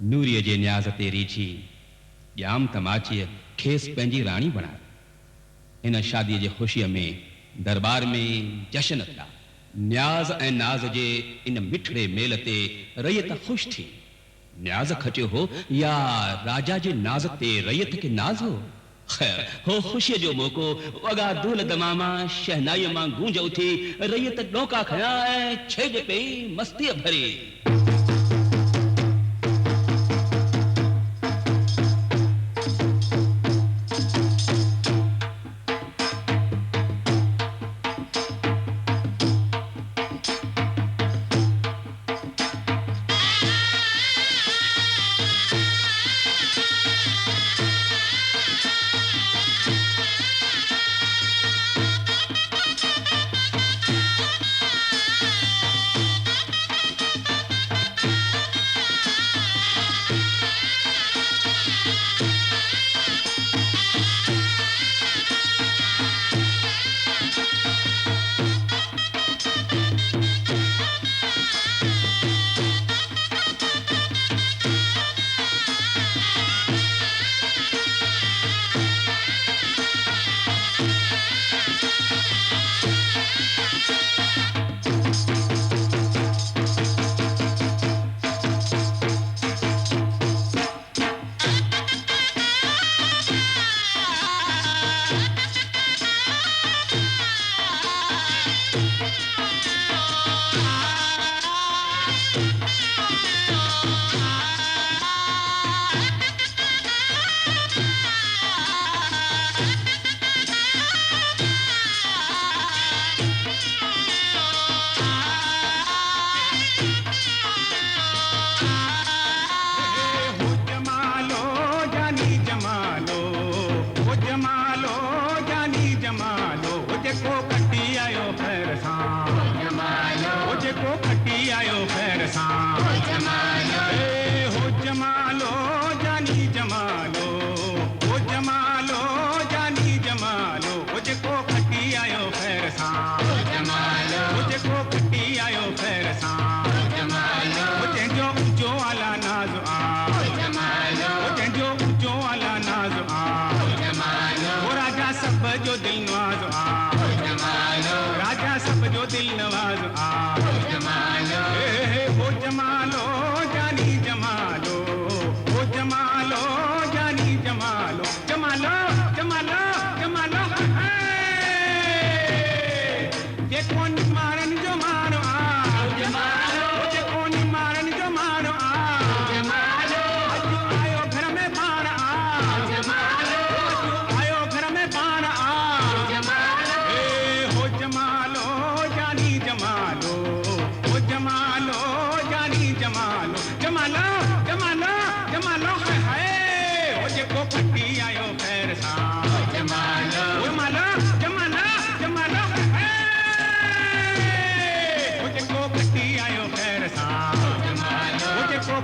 नूरीअ जे न्याज़ ते रीझी ॼाम तमाचीअ खेसि पंहिंजी राणी बणायो। हिन शादीअ जी ख़ुशीअ में दरबार में जश्न थिया। न्याज़ ऐं नाज़ जे इन मिठड़े मेल ते रैयत ख़ुशि थी। न्याज़ खटियो हो या राजा जे नाज़ ते रैयत खे नाज़ हो। ख़ैर हो ख़ुशीअ जो मौक़ो वॻा दूल दमामा शहनाईअ मां गूंज उथी रैयत ॾोका खयां ऐं छेॼ पई मस्तीअ भरी।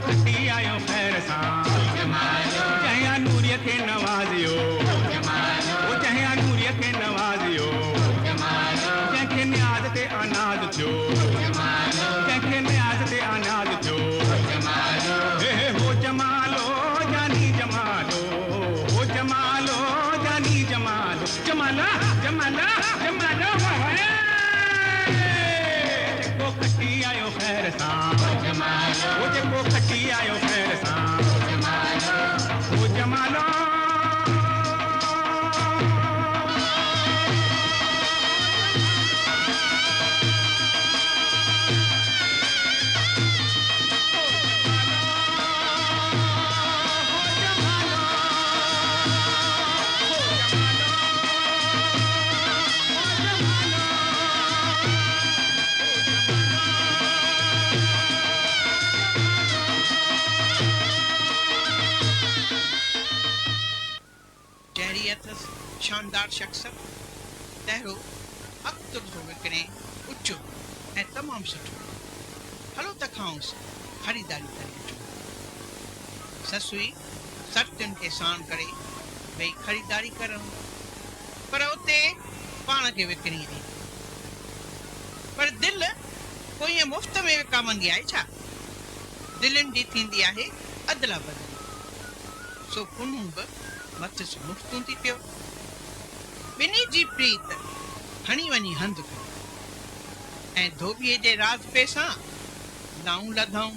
खटी आयो खैर सां चया नूरिया के नवाजियो ओ चया नूरिया के नवाजियो जंहिंखे न्याज़ ते अनाज थियो जंहिंखे न्याज़ ते अनाज थियो हे हो जमालो जानी जमालो हो जमालो जानी जमालो जमाला जमाला जमालो जेको खटी आयो खैर सां वो जेको खटी आयो खैर सां हो जमालो जहिड़ी अथसि शानदार शख़्सियत तहिड़ो अख़्तर थो विकिणे ऊचो ऐं तमामु सुठो हलो त खाऊंसि ख़रीदारी करे अचूं ससुई सर्तियुनि खे साण करे भई ख़रीदारी करणु पर उते पाण खे विकिणी ॾे पर दिलि कोई ईअं मुफ़्त में विकामंदी आहे छा दिलनि जी थींदी आहे अदला बदली सो पुनूं बि मथिस मुफ़्तूं थी पियो ॿिन्ही जी प्रीत हणी वञी हंधु कयो ऐं धोबीअ जे राज़ पे सां नाऊं लधऊं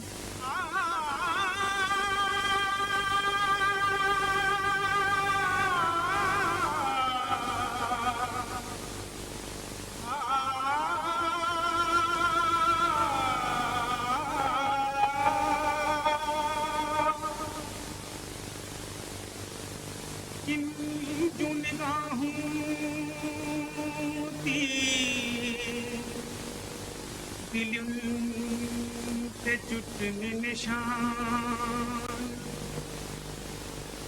निशान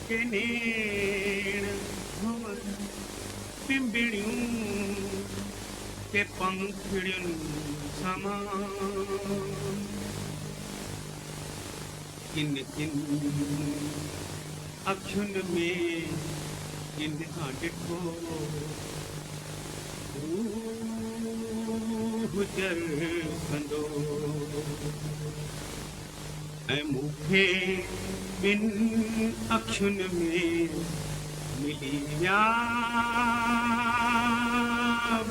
के नेण भवन पिंबिड़ियों के पंखड़ियों समान किन किन अखियुन में इन्हा ॾिठो गुजर कंदो ऐं मूंखे ॿिन अखियुन में मिली विया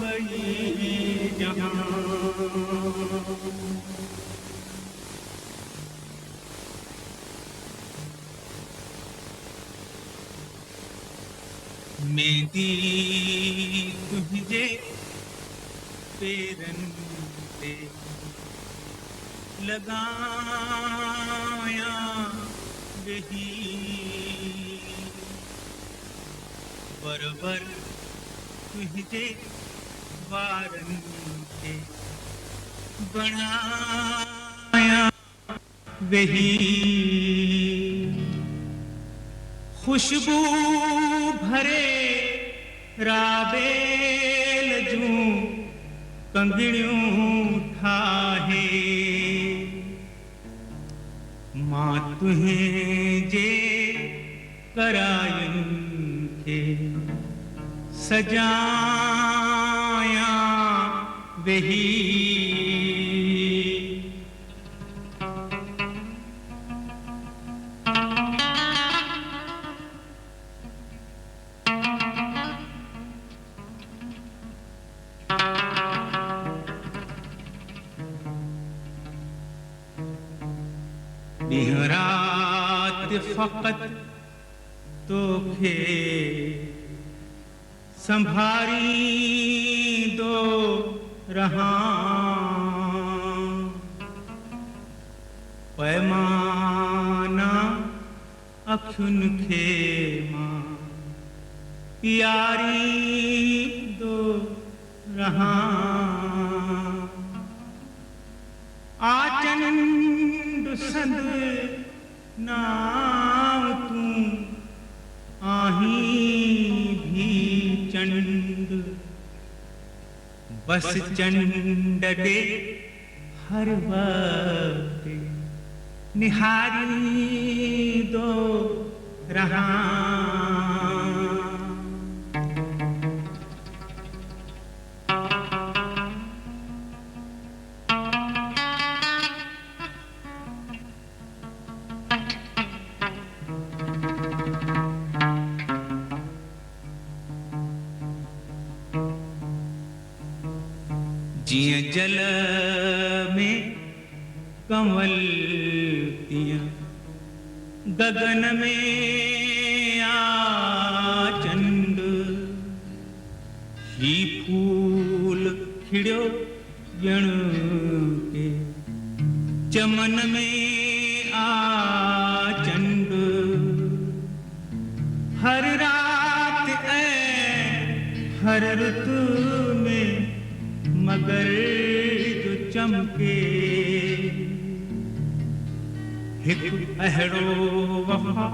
ॿई जहां मेहंदी तुझे पेरन पे लगाया वही बरबर तुझे वारन के बनाया वही खुशबू भरे राबेल जूं कंगड़ियों ठाहे मां तुहें जे करायन के सजाया वही रात फकत तोखे संभारी दो रहा पैमाना अखियुन खे मां प्यारी दो रहा आचंद संद नाम तू आही भी चंड बस चंड दे हर वक्त निहारी दो रहा जिया जल में कमल तिया गगन में आचंड ही फूल खिड़ो जण के चमन में आचंड हर रात हर ऋतु में मगर जो चमके हिक अहड़ो वफा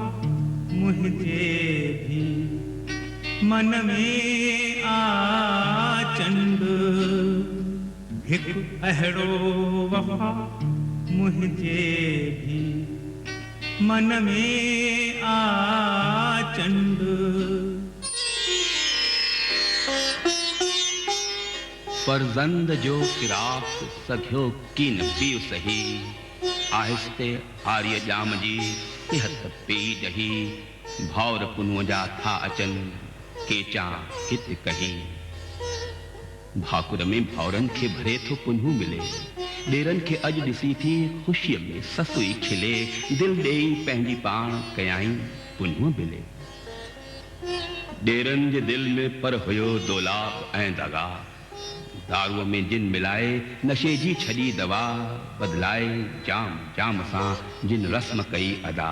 मुझे भी मन में आचंड हिक अहड़ो वफा मुझे भी मन में आचंड फर्जंद जो फिराक सघियो कीन पियो सही आहिस्ते आर्य जाम जी सिहत पी जही भौर पुनुअ जा था अचन केचा हित कही भाकुर में भौरन के भरे थो पुन्हू मिले डेरन के अज दिसी थी खुशी में ससुई खिले दिल देई पंहिंजी पाण कयाई पुन्हू मिले डेरन जे दिल में पर हुयो दोलाप ऐं दगा दारूअ में जिन मिलाए नशे जी छड़ी दवा बदलाए जाम जाम सां जिन रस्म कई अदा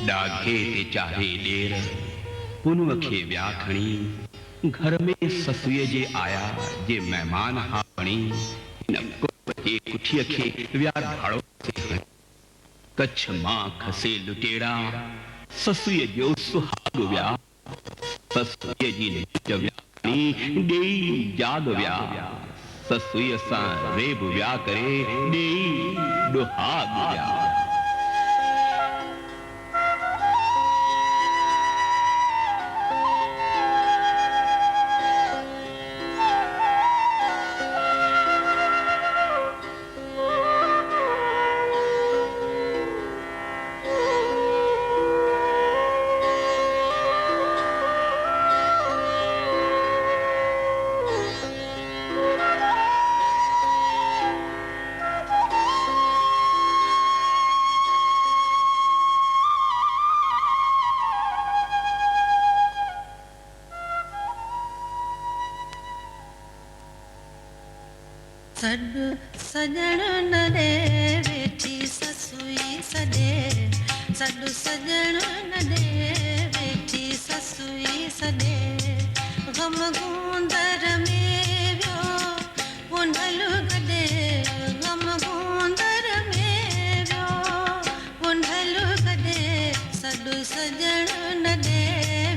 डाघे ते चाहे ॾेर पुनुअ खे विया खणी घर में ससुए जे आया जे महिमान हा बणी हिन जे कुठीअ खे विया भाड़ो से कच्छ मां खसे लुटेड़ा ससुए जो सुहाग विया ससुए जी विया डेई जाग व्या ससुई सां रेब व्या करे डेई दुहाग व्या सॾु सॼण न ॾे वेठी ससुई सॾे सॾु सॼण न ॾे वेठी ससुई सॾे गम गूंदर में वियो पुंडल गॾे गम गूंदर में वियो पुंडल गॾे सॾु सॼण न ॾे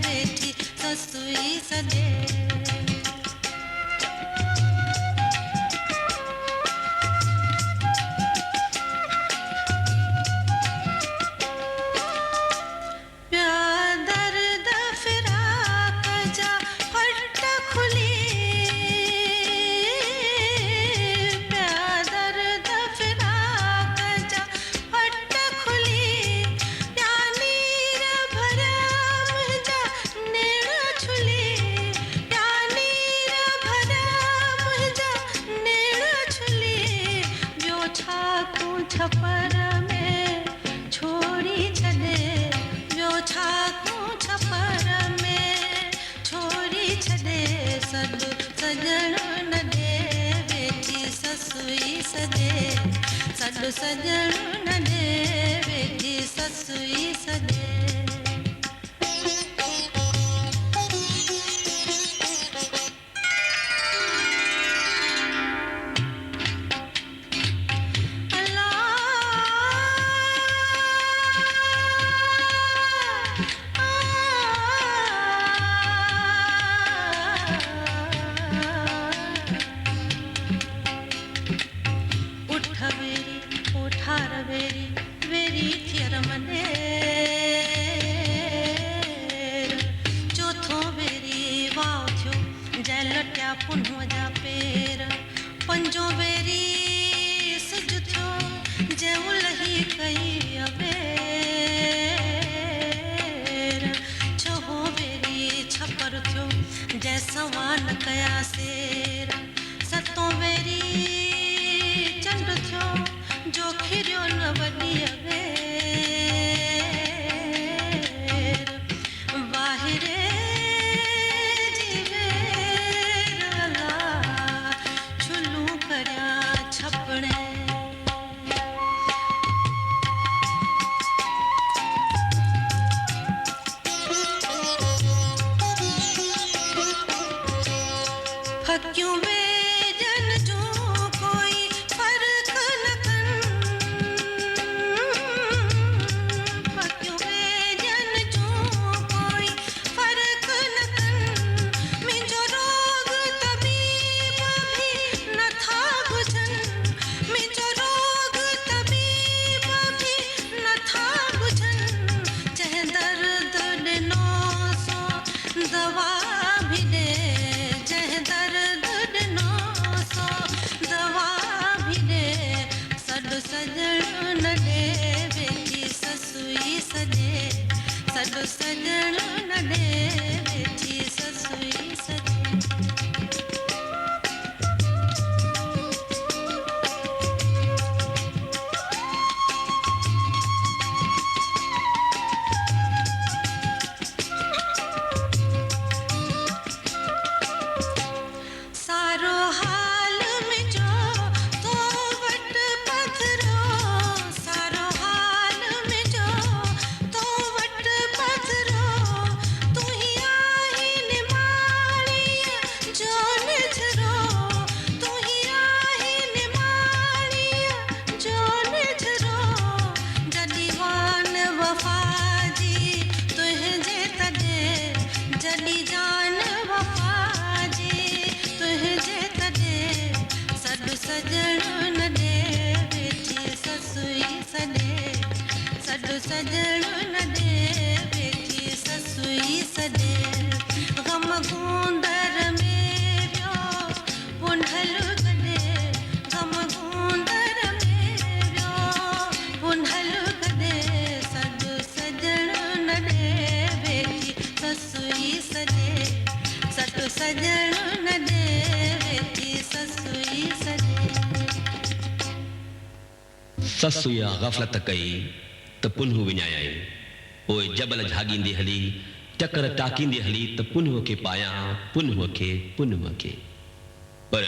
वेठी ससुई सॾे छपर में छोड़ी छॾे ॿियो छा तूं छपर में छोड़ी छॾे सॾु सॼण न ॾे वेठी ससुई सॾे सॾु सॼण न ॾे वेठी Sassui सॾे berry there Maner चौथों berry वाव थियो जै लटिया पुन्हो जा पेर पंजो बेरी सिज थियो जै उलही कई अबेर छहो बेरी छपर थियो जै सवान कया सेर सतों बेरी चंड थियो जो खिरियो न वॾी अबेर बाहिरे जी वेर अला छुलू करया छपणे फक्यूं वेजन जो कोई फर्क न कन फक्यूं वेजन जो कोई फर्क न कन मुंहिंजो रोग तबीब भी नथा बुझन मुंहिंजो रोग तबीब भी नथा बुझन चाहे दर्द ॾिनो सो दवा भी ॾे चाहे दर्द ॾिनो सो दवा भी ॾे सॾु सॼण न ॾे वेठी ससुई सॼे सॾु सॼण न ॾे वेठी ससुई सॼे सारो हाल मुंहिंजो तो वट पधरो सारो हाल मुंहिंजो तो वट पधरो तू ही आही निमाणीअ जो निझरो तू ही आही निमाणीअ जो निझरो जॾहिं वान वफ़ा जी तुंहिंजे तॾे जॾहिं जान वफ़ा जी तुंहिंजे तॾे सॾु सॼण न ॾे वेठी ससुई सॾे सॾु सॼण न ॾे वेठी ससुई सॾे ग़म गूंदर में वियो पुंढल गॾे ग़म गूंदर में वियो पुंढल गॾे सॾु सॼण न ॾे वेठी ससुई सॾे सॾु सॼण न ॾे वेठी ससुई सॾे ससुया गफ़लत कई त पुन्हू विञायई पोइ जबल झागींदी हली चकर टाकींदी हली त पुन्हूअ खे पायां पुन्हूअ खे पर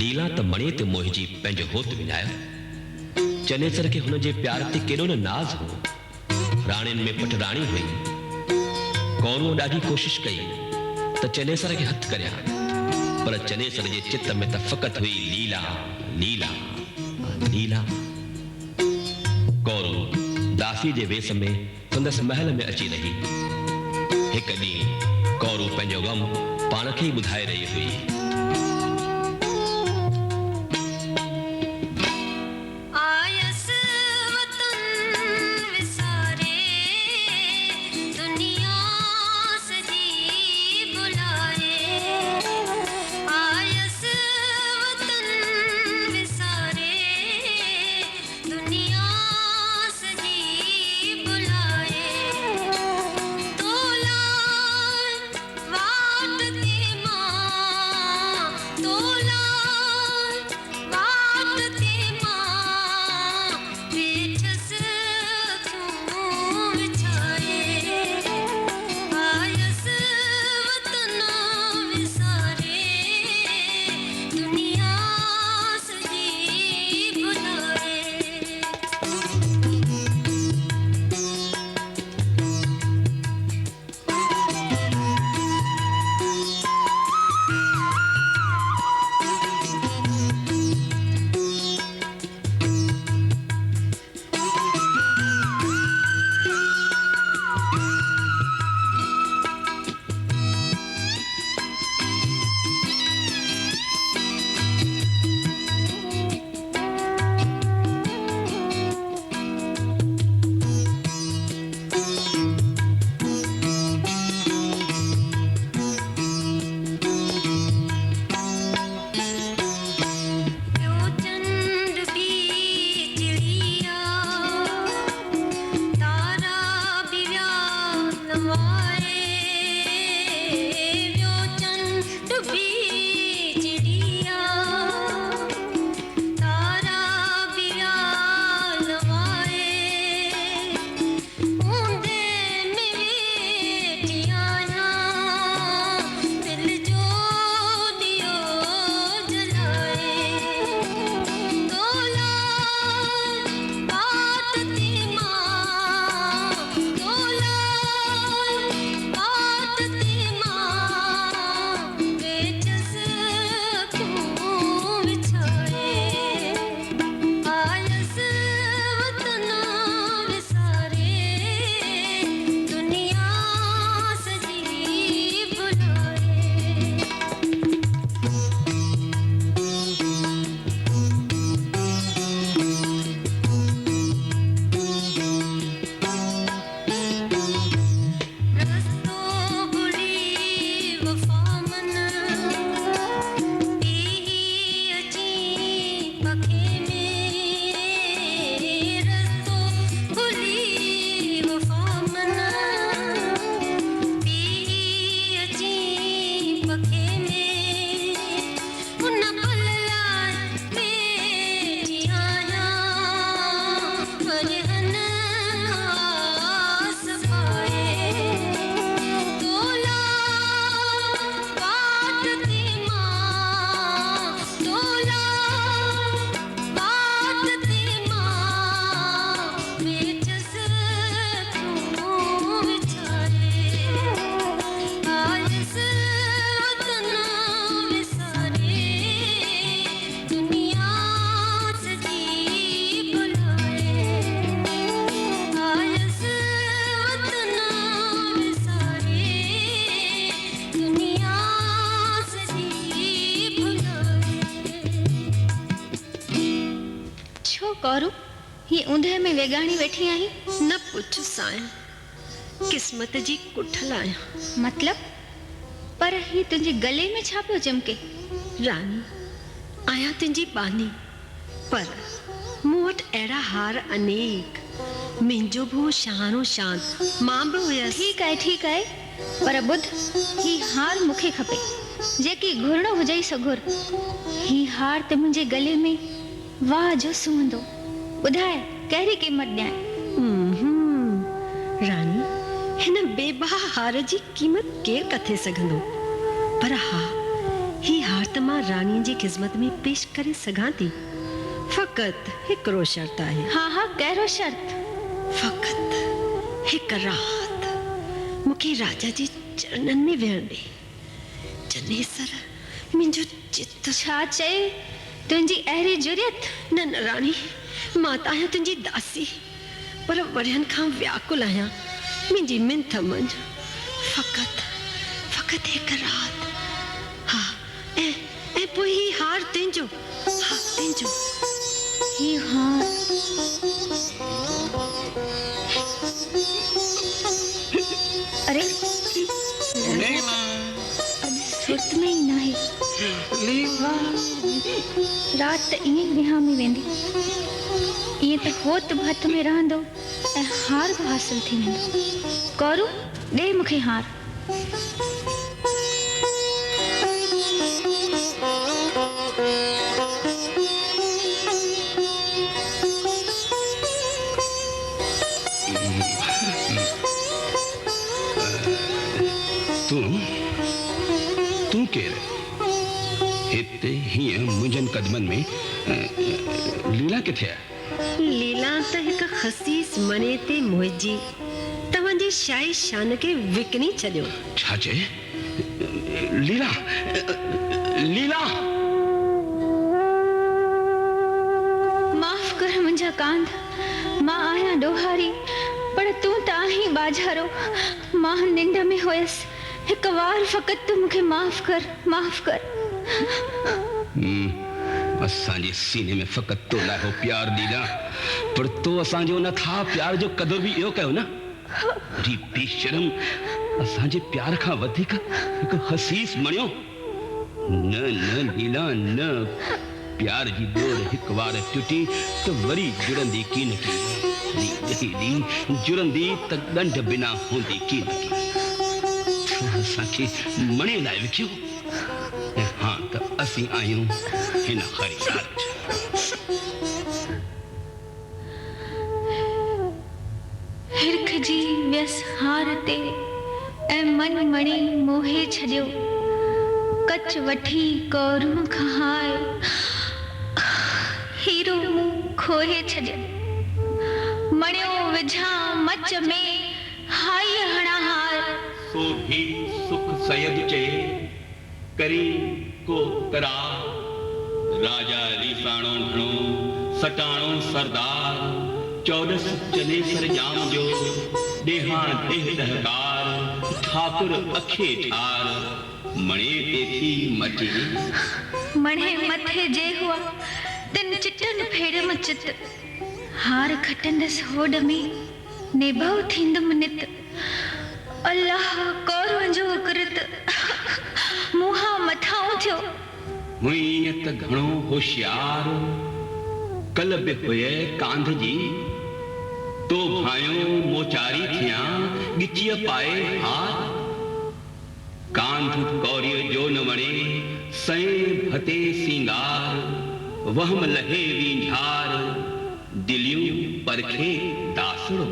लीला त मणे ते मोहिजी पंहिंजो होत विञायो चनेसर खे हुन जे प्यार ते केॾो न नाज़ हो राणियुनि में पट राणी हुई कौरूं ॾाढी कोशिशि कई त चनेसर खे हथ करिया पर चनेसर जे चित में त फ़क़त हुई लीला लीला लीला कौरू दासी जे वेस में संदसि महल में अची रही हिक ॾींहुं कौरू पंहिंजो ग़म पाण खे ई ॿुधाए रही हुई आयस वतन विसारे दुनिया सजी बुलाए आयस वतन विसारे दुनिया सजी बुलाए तोला वाट ते मां कौरू ही ऊंधे में वेगाणी वेठी आई न पुछ साया किस्मत जी कुठल आया मतलब पर ही तुझे गले में छा पियो चमके रानी आया तुंहिंजी बानी पर मूं वटि अहिड़ा हार अनेक मुंहिंजो भी शानो शांत मां भी हुयसि ठीक है पर बुध ही हार मुखे खपे जेकी घुरणो हुजई सगुर ही हार ते मुंहिंजे गले में वाह जो सुंदो बुधाए कहिड़ी कीमत ॾियां रानी हिन बेबा हार जी कीमत केर कथे सघंदो पर हा ही हार त मां रानी जी ख़िदमत में पेश करे सघां थी फ़क़त हिकिड़ो शर्त आहे हाँ कहिड़ो शर्त फ़क़त हिकु रात मूंखे राजा जी चरणनि में विहण ॾे जने सर मुंहिंजो चित छा चए तुंहिंजी अहिड़ी जुरियत न रानी मां त आहियां तुंहिंजी दासी पर वड़ियनि खां व्याकुल आहियां मुंहिंजी मिंथ मंझ फ़क़त हिकु रात हा ऐं पोइ ही हार तुंहिंजो हा तुंहिंजो ही हार अरे सुर्त में ही ना है रात त ईअं विहा में वेंदी ईअं त होत हथ में रहंदो ऐं हार बि हासिल थी वेंदो कौरू ॾे मूंखे हार तू केर हिते हीअं मुंहिंजनि कदमनि में लीला किथे आहे लीला त हिकु ख़सीस मने ते मुहिजी तव्हांजी शाही शान खे विकिणी छॾियो छा चए लीला लीला माफ़ कर मुंहिंजा कांध मां आहियां ॾोहारी पर तूं त आहीं बाजारो मां निंड में हुयसि हिकु वार फ़क़त तूं मूंखे माफ़ कर असांजे सीने में फ़क़त तो लाहो प्यार लीला पर तो असांजो न था प्यार जो कदर भी इहो कयो न जी बेशरम असांजे प्यार खां वधीक हिकु हसीस मणियो न लीला न प्यार जी डोर हिकु वार टुटी त वरी जुड़ंदी की न की जुड़ंदी त ॾंढ बिना हूंदी की न की असांखे मणे लाइ विकियो ऐं हाँ त असीं आहियूं हिन ख़रीदार हिरख जी व्यस हार ते ऐं मन मणी मोहे छॾियो कच वठी कौरू खां हाय हीरो मूं खोहे छॾियो मणियो विझां मच में हाय हणा हार सो भी सुख सयद चे करी को करा राजा रीसाणो घणो सटाणो सरदार चौदस चनेसर जाम जो देहा देह दहकार ठाकुर अखे ठार मणे ते थी मची मणे मथे जे हुआ तिन चिटन फेरम चित हार खटंदस होड़ में निभव थींदम नित अल्लाह कौरव जो कृत मुहा मथाऊं थियो हुई त घणो होशियार कल बि हुए कांध जी तो भाइयों मोचारी थिया गिचीअ पाए हार कांध कौरिय जो न वणे सैं भते सिंगार वहम लहे वींझार दिलियूं परखे दासड़ो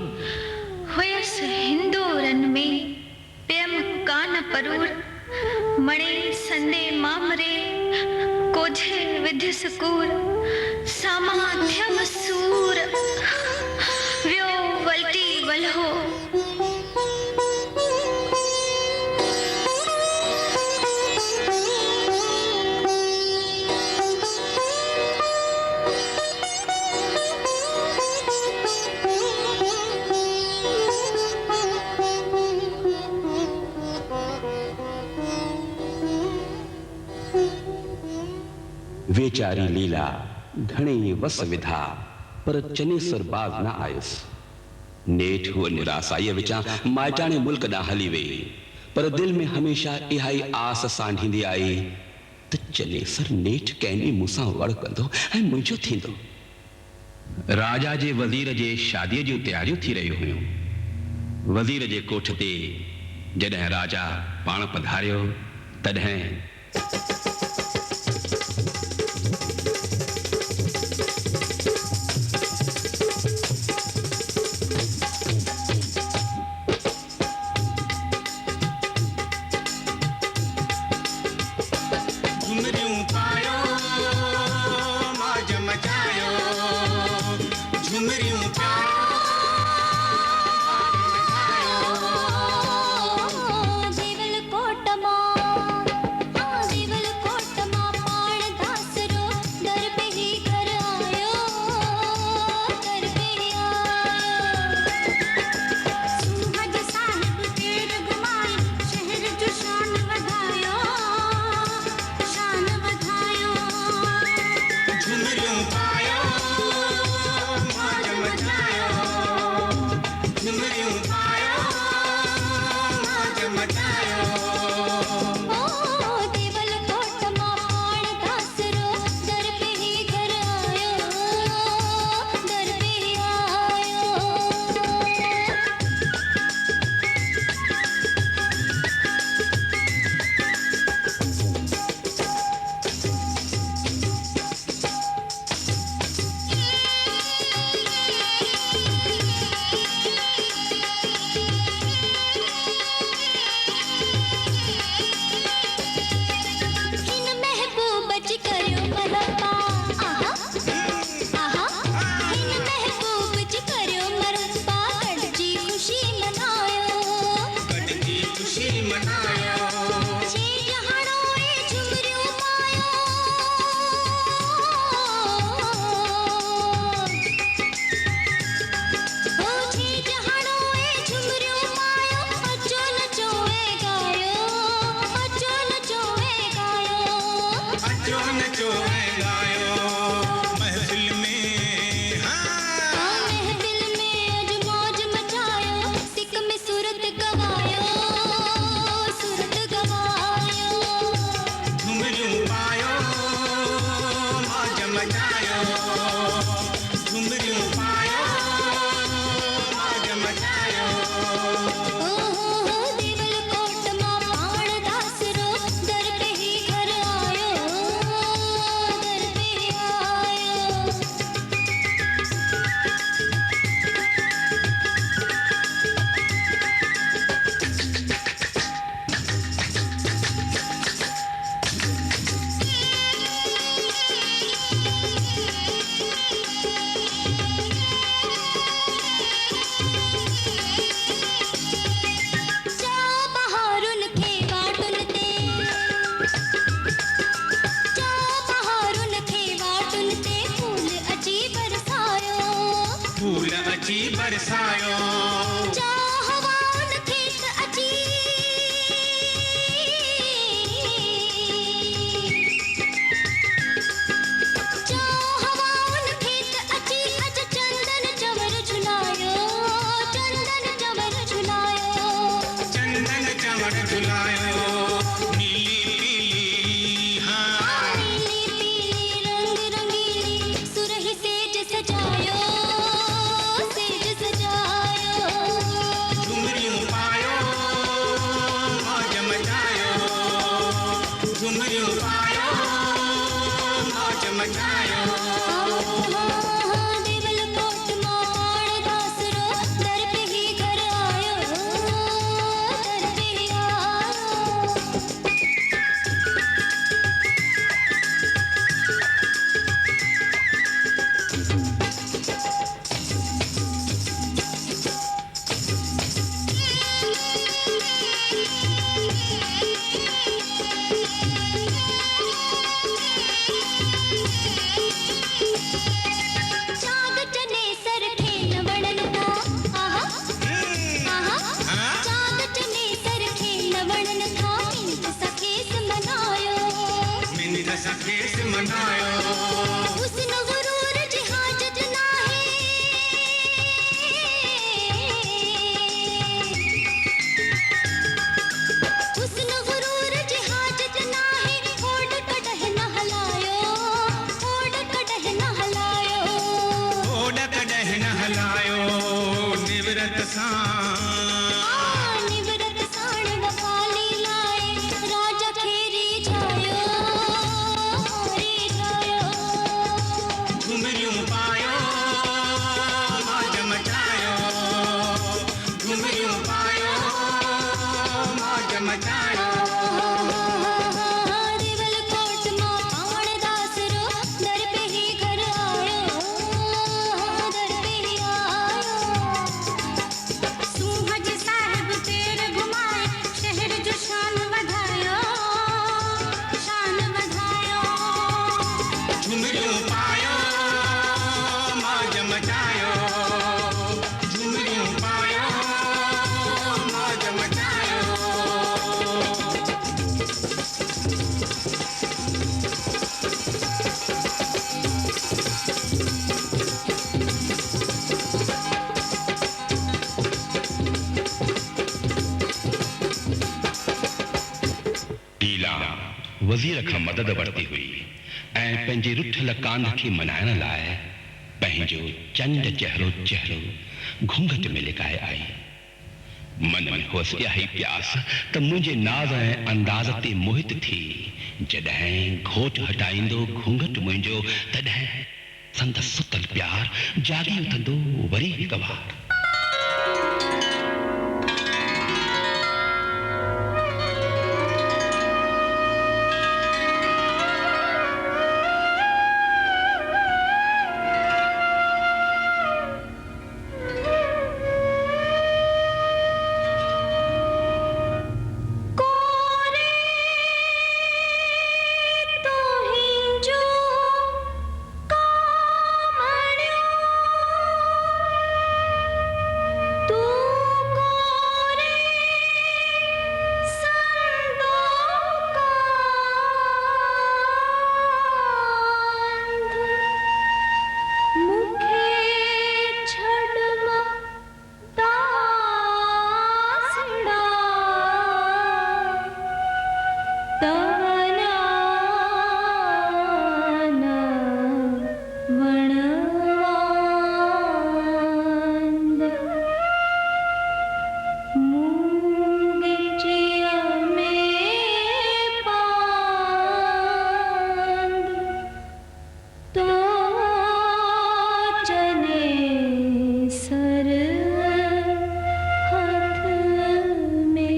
हुयस हिंदोरन में प्रेम कान परूर मणे संदे मामरे कोझे विधि सकूर सामाध्यम सूर व्यो वल्टी वल्हो वेचारी लीला घणी वस विधा पर चनेसर बाग न आयुस। नेठ हुआ निराशाईअ विचां माइटाणे मुल्क ॾांहुं हली वई, पर दिल में हमेशा इहा ई आस सांढींदी आई त चनेसर नेठ कंहिं ॾींहुं मूंसां वड़ कंदो ऐं मुंहिंजो थींदो। राजा जे वज़ीर जे शादीअ जूं तयारियूं थी रहियूं हुयूं। वज़ीर जे कोठ ते जॾहिं राजा पाण पधारियो तॾहिं सां निवृत साण वफाली लाए राजा खेरी जायो रे जायो घुमरियूं पायो मौज मचायो घुमरियूं पायो मौज मचायो देवल कोट मां पावण दासरो दर पे ही घर आयो दर पे ही आयो सूहज साहिब तेर घुमाए शहर जो शान वधायो झुमरियूं पायो मौज मचायो झुमरियूं पायो मौज मचायो टीला वज़ीर खां मदद वरिती हुई ऐं पंहिंजे रुठल कांध खे मनाइण लाइ पंहिंजो चंड चहिरो चहिरो घूंघट में लिकाए आई। मन में हुअसि इहा ई प्यास त मुंहिंजे नाज़ ऐं अंदाज़ ते मोहित थी जॾहिं घोट हटाईंदो घूंघट मुंहिंजो तॾहिं संदसि सुतल प्यार जागी उथंदो वरी हिक बार। कोरे तो ही जो कामण्यो तू कोरे संदो कांध मुखे छड़मा दासड़ा तवना न वणवांद मूंगे जिया में पांद तो जने सर हाथ में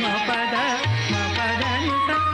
ma pa da ni sa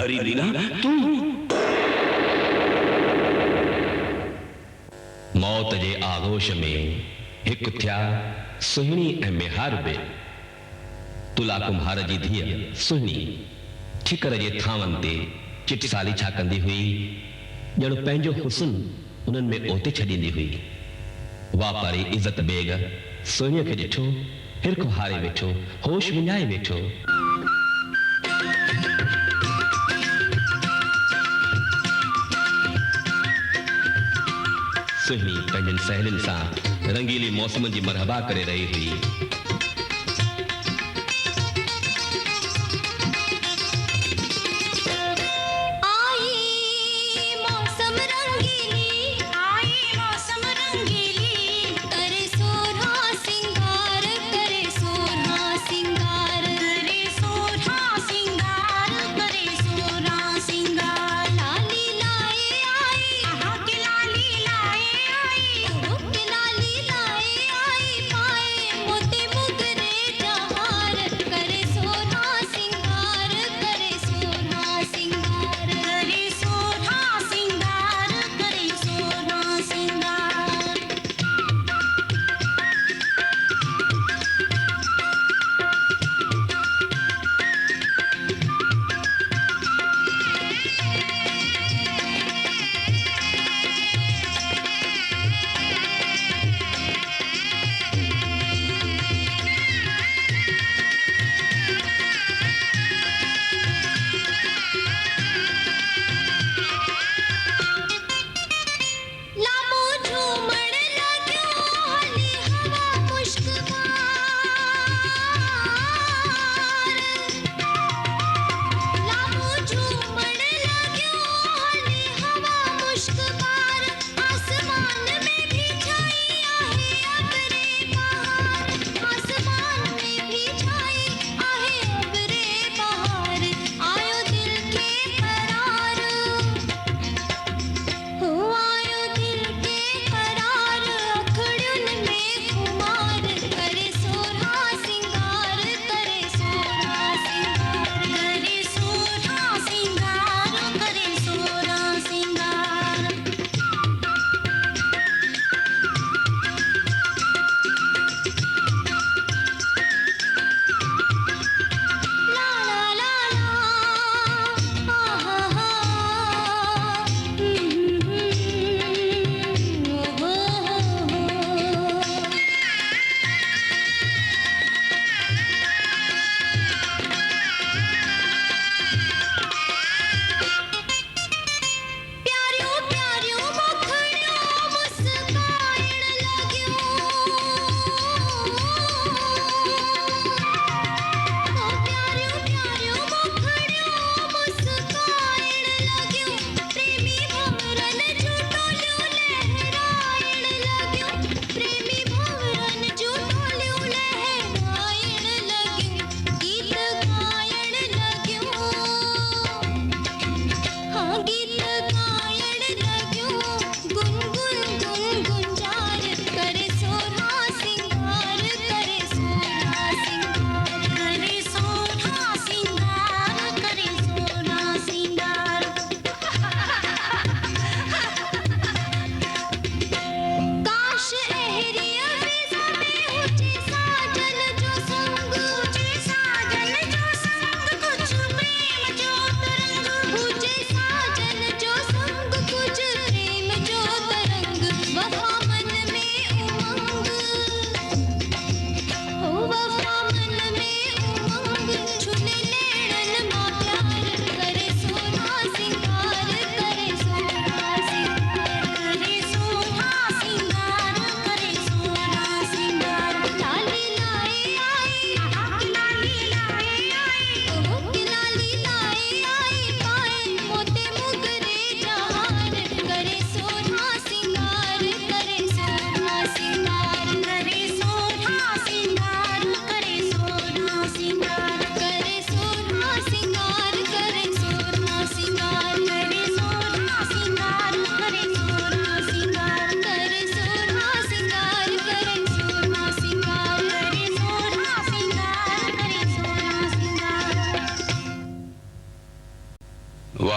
अरे रीना तू मौत जे आगोश में हिकु थिया सुहिणी ऐं मेहार बि तुला कुम्हार जी धीअ सुहिणी ठिकर जे थांवनि ते चिटसाली छा कंदी हुई ॼण पंहिंजो हुस्न उन्हनि में ओते छॾींदी हुई। वापारी इज़त बेग सुहिणीअ खे ॾिठो हिरख हारे वेठो होश विञाए वेठो। सुहिणी पंहिंजनि सहेलियुनि सां रंगीली मौसम जी मरहबा करे रही हुई। मोती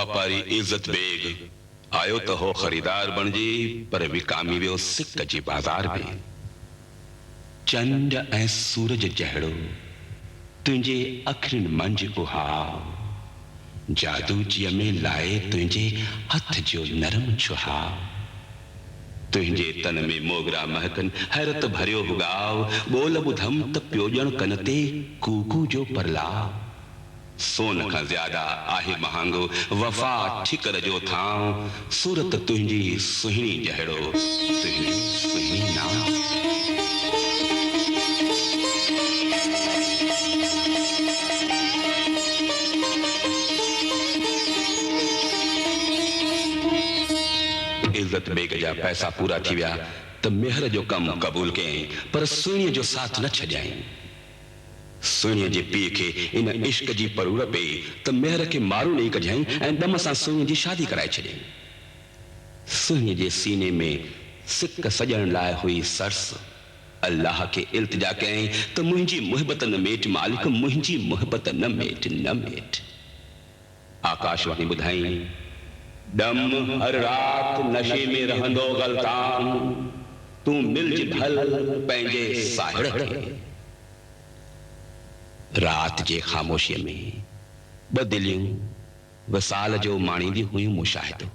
वापारी इज्जत बेग आयो तो हो खरीदार बन जी पर विकामी वियो सिक जी बाजार में। चंड ऐं सूरज जहड़ो तुझे अखियुनि मंझ उहाव, जादू जी में लाए तुझे हथ जो नरम छुहाव। तुझे तन में मोगरा महकन हैरत भरियो हुगाव, बोल बुधम त प्योजन कनते कूकू जो परलाव। सोन का ज्यादा आहे महांगो वफा ठिकर जो थाव, सूरत तुझी सुहिणी जहड़ो तुझी सुहिणी नाव। इज्जत बेग जा पैसा पूरा थी विया त मेहर जो कम कबूल कयईं, पर सुहिणीअ जो साथ न छॾियईं। सुहिणीअ जे पीउ खे इन इश्क जी परूर पई त मेहर खे मारू ॾेई कढियईं ऐं दम सां सुहिणीअ जी शादी कराए छॾियईं। सुहिणीअ जे सीने में सिक सॼण लाइ हुई सरस। अल्लाह खे इल्तिजा कयईं त मुंहिंजी मुहिबत न मेट मालिक, मुंहिंजी मुहिबत न मेट न मेट। आकाशवाणी ॿुधाई दम हर रात नशे में रहंदो गलतान, तू मिलज भल पंहिंजे साहिड़ खे। रात जे ख़ामोशीअ में ॿ दिलियूं वसाल जो माणींदी हुयूं मुशाहिदो।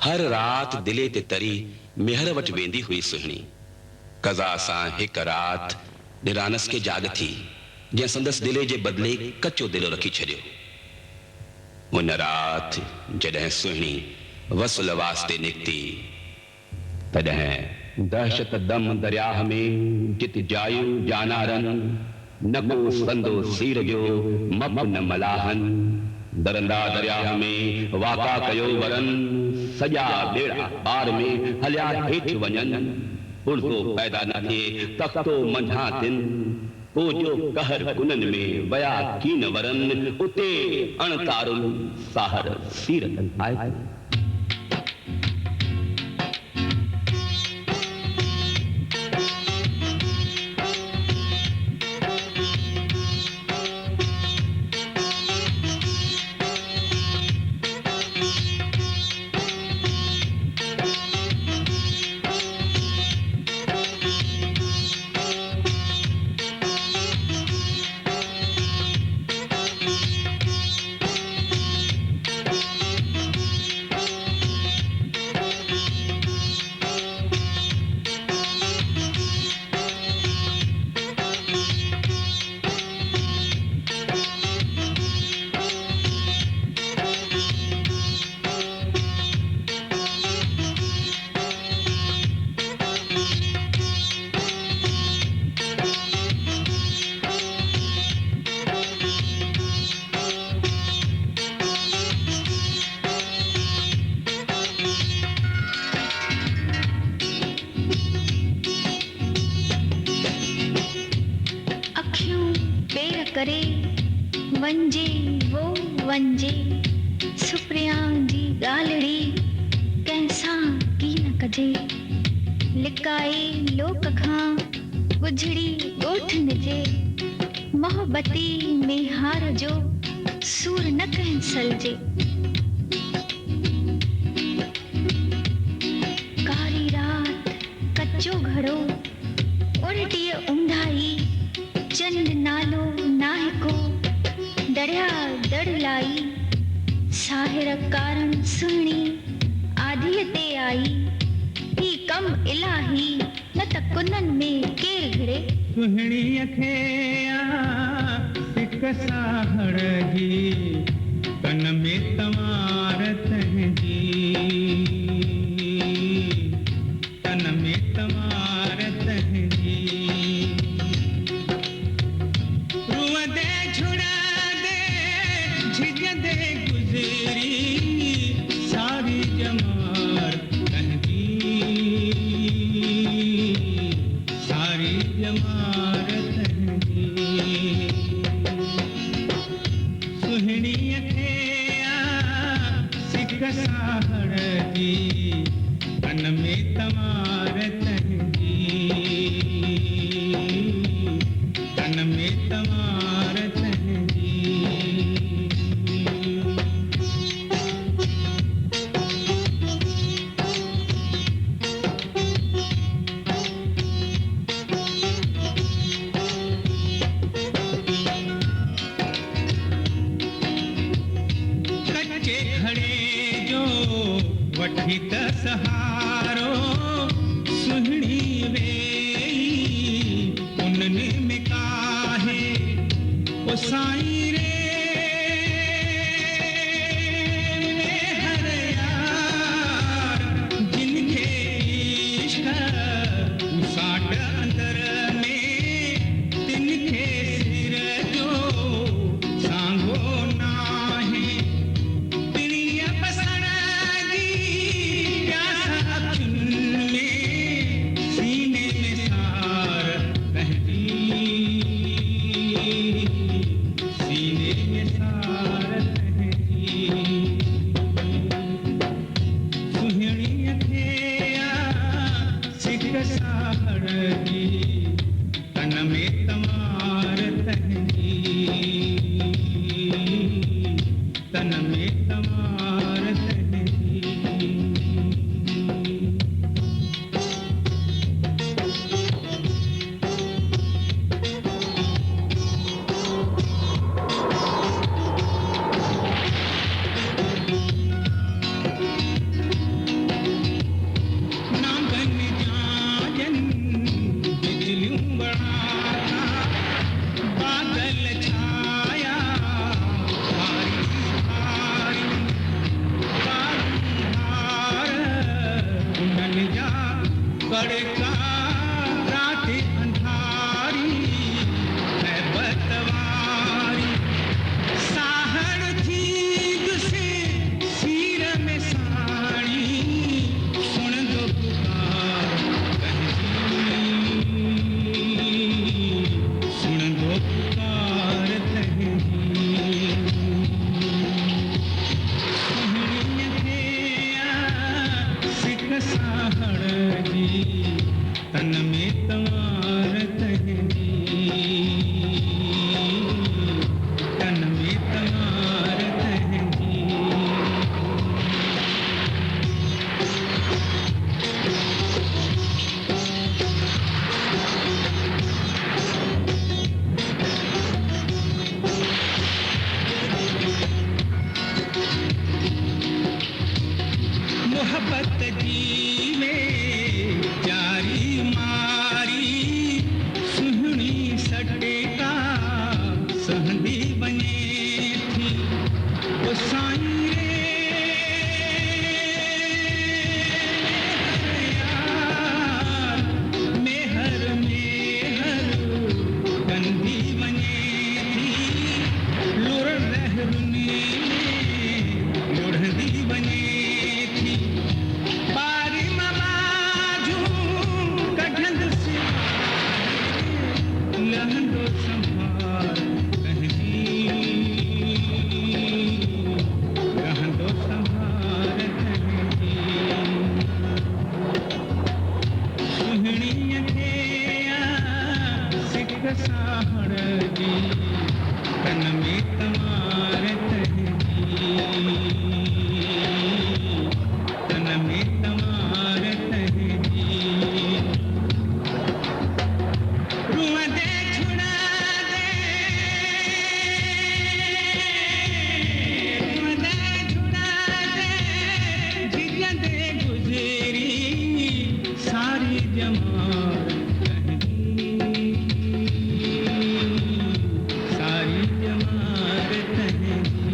हर रात दिले ते तरी मेहर वटि वेंदी हुई सुहिणी। कज़ा सां हिक रात निरानस खे जाग थी, जंहिं संदसि दिले जे बदिले कचो दिलो रखी छॾियो। उन रात जॾहिं सुहिणी वसुल वास्ते निकिती, तॾहिं दहशत दम दरियाह में जित जायूं जानारन, न को संदो सीर जो मप न मलाहन। दरंदा दरियाह में वाका कयो वरन, सॼा बेड़ा पार में हलिया हेठि वञनि। उर्दो पैदा न थिए तख्तो मंझां तिन, पो जो कहर कुनन में वया कीन वरन। उते अणतारुल साहर सीरतन आए। करे वंजे वो वंजे, सुप्रिया जी गालड़ी कैसा की न कजे। लिकाए लोक खां गुजड़ी गोठन जे, मोहब्बती में हार जो सूर न कैंसल जे। कारी रात कच्चो घड़ो उल्टी ऊंधाई, चंद नालो नाहिको दरिया दड़ लाई। साहिर कारण सुहिणी आदीअ ते आई, ही कम इलाही न त कुनन में केर घिड़े। सुहिणीअ खे हिक साहड़ जी, कन में तवार तंहिंजी, कन में तवार तंहिंजी। रूअ दे छुड़ा दे झिझ दे गुज़री, सारी जमार तंहिंजी, सारी जमार तंहिंजी। सुहिणीअ खे सिक साहड़ जी, कन में तवार तंहिंजी, कन में तवार तंहिंजी। हित सहारो सुहिणी वेई उनने में काहे ओ साईं रे हर यार जिनके इश्क उसाट अंदर में तिनके सिर जो सांगो नाहे पिणिय बसण जी प्यासा चुन में सीने में सार कहती सीने में सार कहती सुहिणी थिया सिक साहड़ जी तन में तमार तहजी तन में तमार तहजी नांगन जाजन बिजलियों बढ़ाता बादल छाया भारी भारी बारंबार उड़न जा कड़का रात अंधारी है बतवारी साहड़ थी से सिर में साड़ी सुन दो पुकार कहती सुन दो पुकार कहती सुहणी थिया सिक साहड़ जी तन में तवार कहती तन में तवार कहती मोहब्बत जी में जारी मारी सुहनी सटेका सहंदी बने थी ओ साईं रे यार मेहर मेहर गंदी बने थी लुर लहरुनी लुढ़दी बने थी बारी ममाजू कठंद से लहंदो संभार कहती लहंदो संभार कहती सुहणी थिया सिक साहड़ जी तन में तमार कहती तन में तमार कहती रुआ दे छुड़ा दे रुआ दे छुड़ा दे जिया दे गुजरी सारी जमात कहती सारी जमात कहती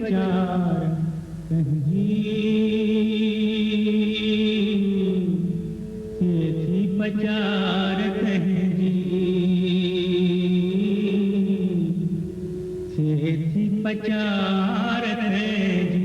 पचार कंजी सेठी पचार कंजी सेठी पचार कंजी